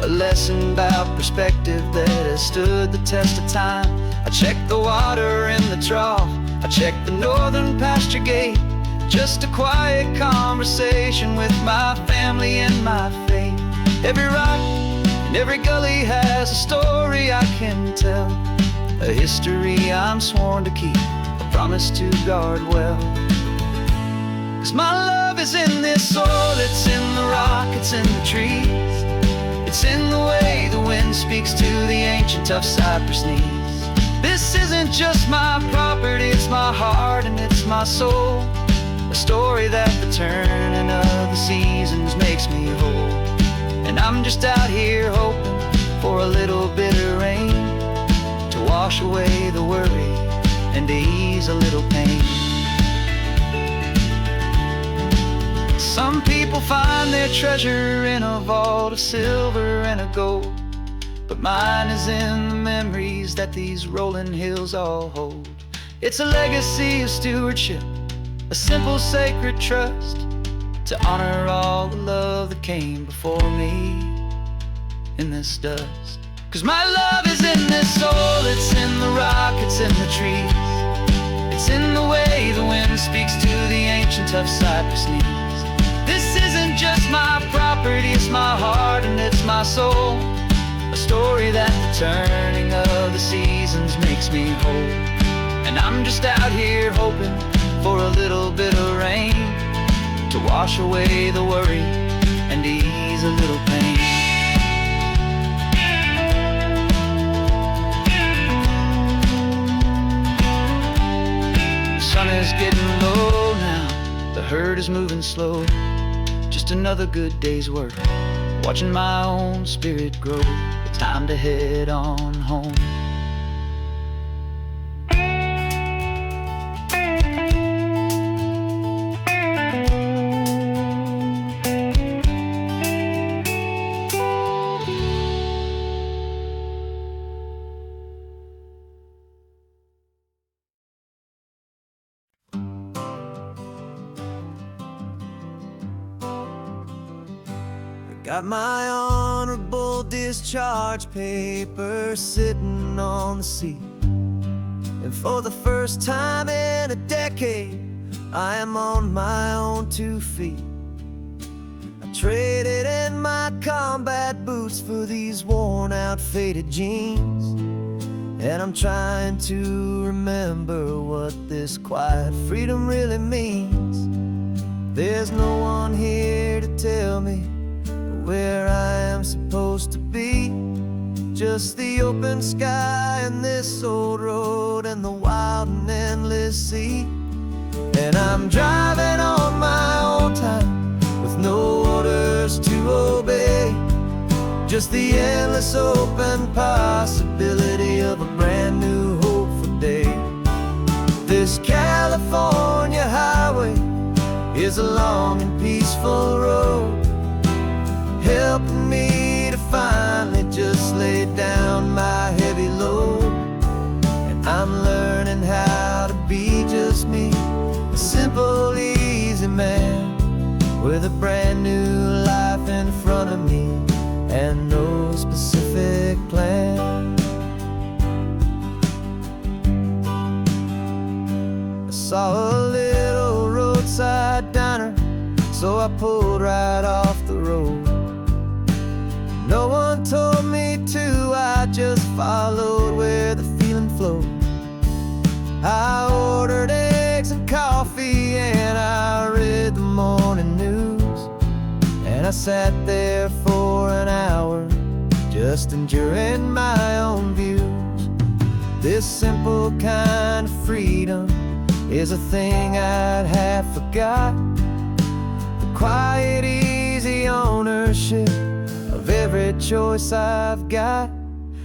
[SPEAKER 2] a lesson about perspective that has stood the test of time. I check the water in the trough, I check the northern pasture gate, just a quiet conversation with my family and my faith. Every rock and every gully has a story I can tell, a history I'm sworn to keep, a promise to guard well. 'Cause my love is in this soil, it's in the rock, it's in the trees, it's in the way the wind speaks to the ancient tough cypress knees. This isn't just my property, it's my heart and it's my soul, a story that the turning of the seasons makes me whole. And I'm just out here hoping for a little bit of rain to wash away the worry and to ease a little pain. Some people find their treasure in a vault of silver and a gold, but mine is in the memories that these rolling hills all hold. It's a legacy of stewardship, a simple sacred trust, to honor all the love that came before me in this dust. 'Cause my love is in this soul, it's in the rock, it's in the trees, it's in the way the wind speaks to the ancient tough cypress knees. This isn't just my property, it's my heart and it's my soul, a story that the turning of the seasons makes me whole. And I'm just out here hoping for a little bit of rain to wash away the worry and ease a little pain. The sun is getting low now, the herd is moving slow. Just another good day's work, watching my own spirit grow. It's time to head on home.
[SPEAKER 3] Got my honorable discharge paper sitting on the seat, and for the first time in a decade, I am on my own 2 feet. I traded in my combat boots for these worn out faded jeans, and I'm trying to remember what this quiet freedom really means. There's no one here to tell me where I am supposed to be, just the open sky and this old road and the wild and endless sea. And I'm driving on my own time with no orders to obey, just the endless open possibility of a brand new hopeful day. This California highway is a long and peaceful road, helping me to finally just lay down my heavy load. And I'm learning how to be just me, a simple, easy man with a brand new life in front of me and no specific plan. I saw a little roadside diner, so I pulled right off the road. No one told me to, I just followed where the feeling flowed. I ordered eggs and coffee and I read the morning news, and I sat there for an hour just enduring my own views. This simple kind of freedom is a thing I'd have forgot, the quiet, easy ownership of every choice I've got.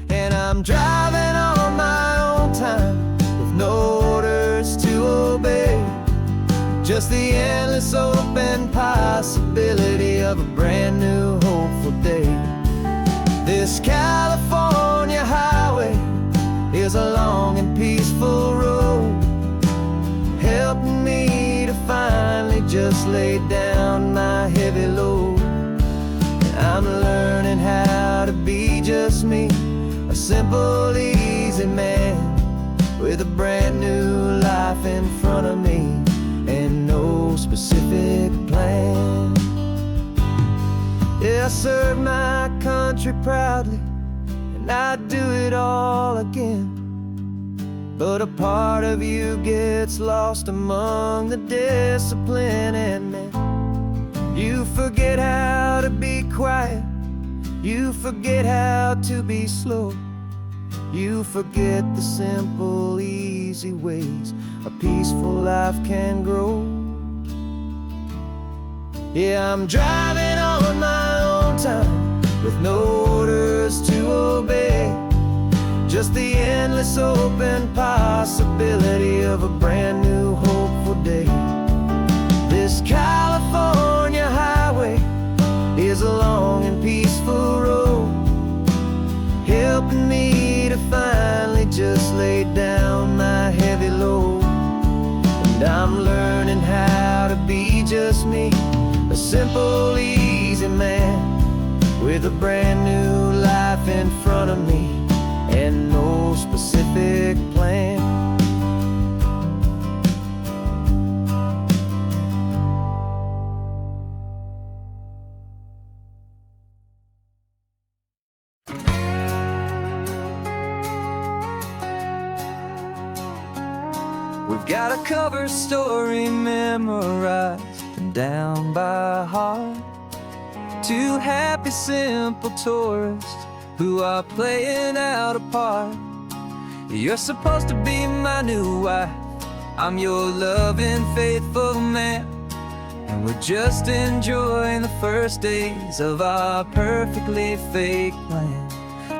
[SPEAKER 3] And I'm driving on my own time with no orders to obey, just the endless open possibility of a brand new hopeful day. This California highway is a long and peaceful road, helping me to finally just lay down my heavy load. I'm learning how to be just me, a simple, easy man with a brand new life in front of me and no specific plan. Yeah, I serve my country proudly and I'd do it all again, but a part of you gets lost among the discipline and men. You forget how to be quiet, you forget how to be slow, you forget the simple, easy ways a peaceful life can grow. Yeah, I'm driving on my own time with no orders to obey, just the endless open possibility of a brand new hopeful day. This California helping me to finally just lay down my heavy load. And I'm learning how to be just me, a simple, easy man with a brand new life in front of me and no specific plan. We've got a cover story memorized and down by heart. Two happy, simple tourists who are playing out a part. You're supposed to be my new wife, I'm your loving, faithful man, and we're just enjoying the first days of our perfectly fake plan.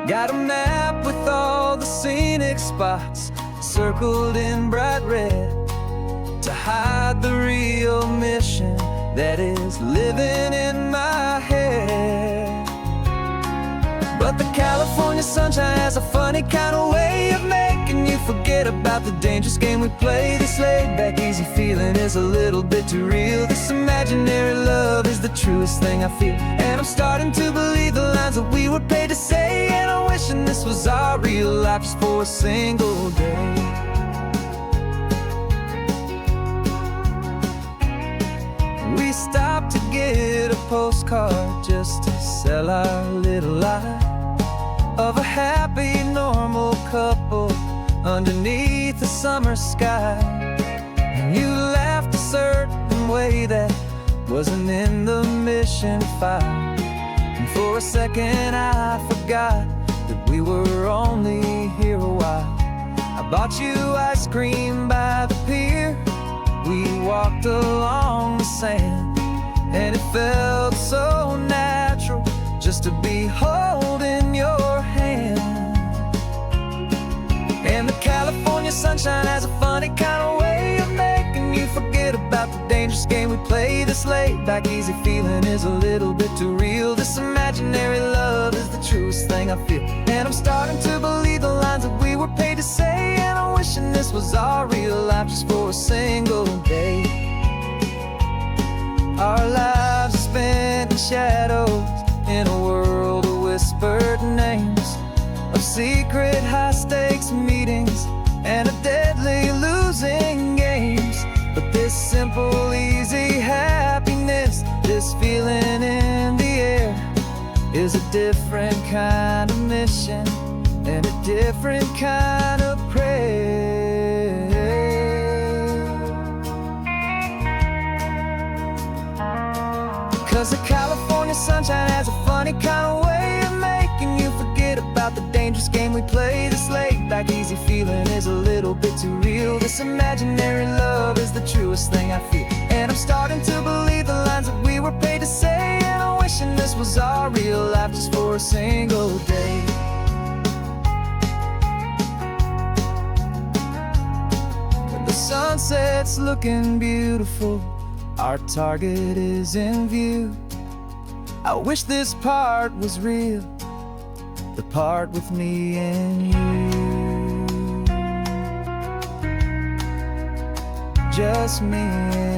[SPEAKER 3] Got a map with all the scenic spots circled in bright red to hide the real mission that is living in my head. But the California sunshine has a funny kind of way of making you forget about the dangerous game we play. This laid-back, easy feeling is a little bit too real. This imaginary love is the truest thing I feel, and I'm starting to believe the lines that we were paid to say. And I'm wishing this was our real life just for a single day. We stopped to get a postcard just to sell our little lie of a happy, normal couple underneath the summer sky. And you laughed a certain way that wasn't in the mission file, and for a second I forgot that we were only here a while. I bought you ice cream by the pier, we walked along the sand, and it felt so natural just to be holding your hand. And the California sunshine has a funny kind of way of making you forget about the dangerous game we play. This laid-back, easy feeling is a little bit too real. This imaginary love is the truest thing I feel, and I'm starting to believe the lines that we were paid to say. And I'm wishing this was our real life just for a single day. Our lives are spent in shadows, in a world of whispered names, of secret high-stakes meetings and of deadly losing games. But this simple, easy happiness, this feeling in the air, is a different kind of mission and a different kind of prayer. 'Cause the California sunshine has a funny kind of way of making you forget about the dangerous game we play. This laid-back, easy feeling is a little bit too real. This imaginary love is the truest thing I feel, and I'm starting to believe the lines that we were paid to say. And I'm wishing this was our real life just for a single day. When the sunset's looking beautiful, our target is in view. I wish this part was real, the part with me and you, just me and you.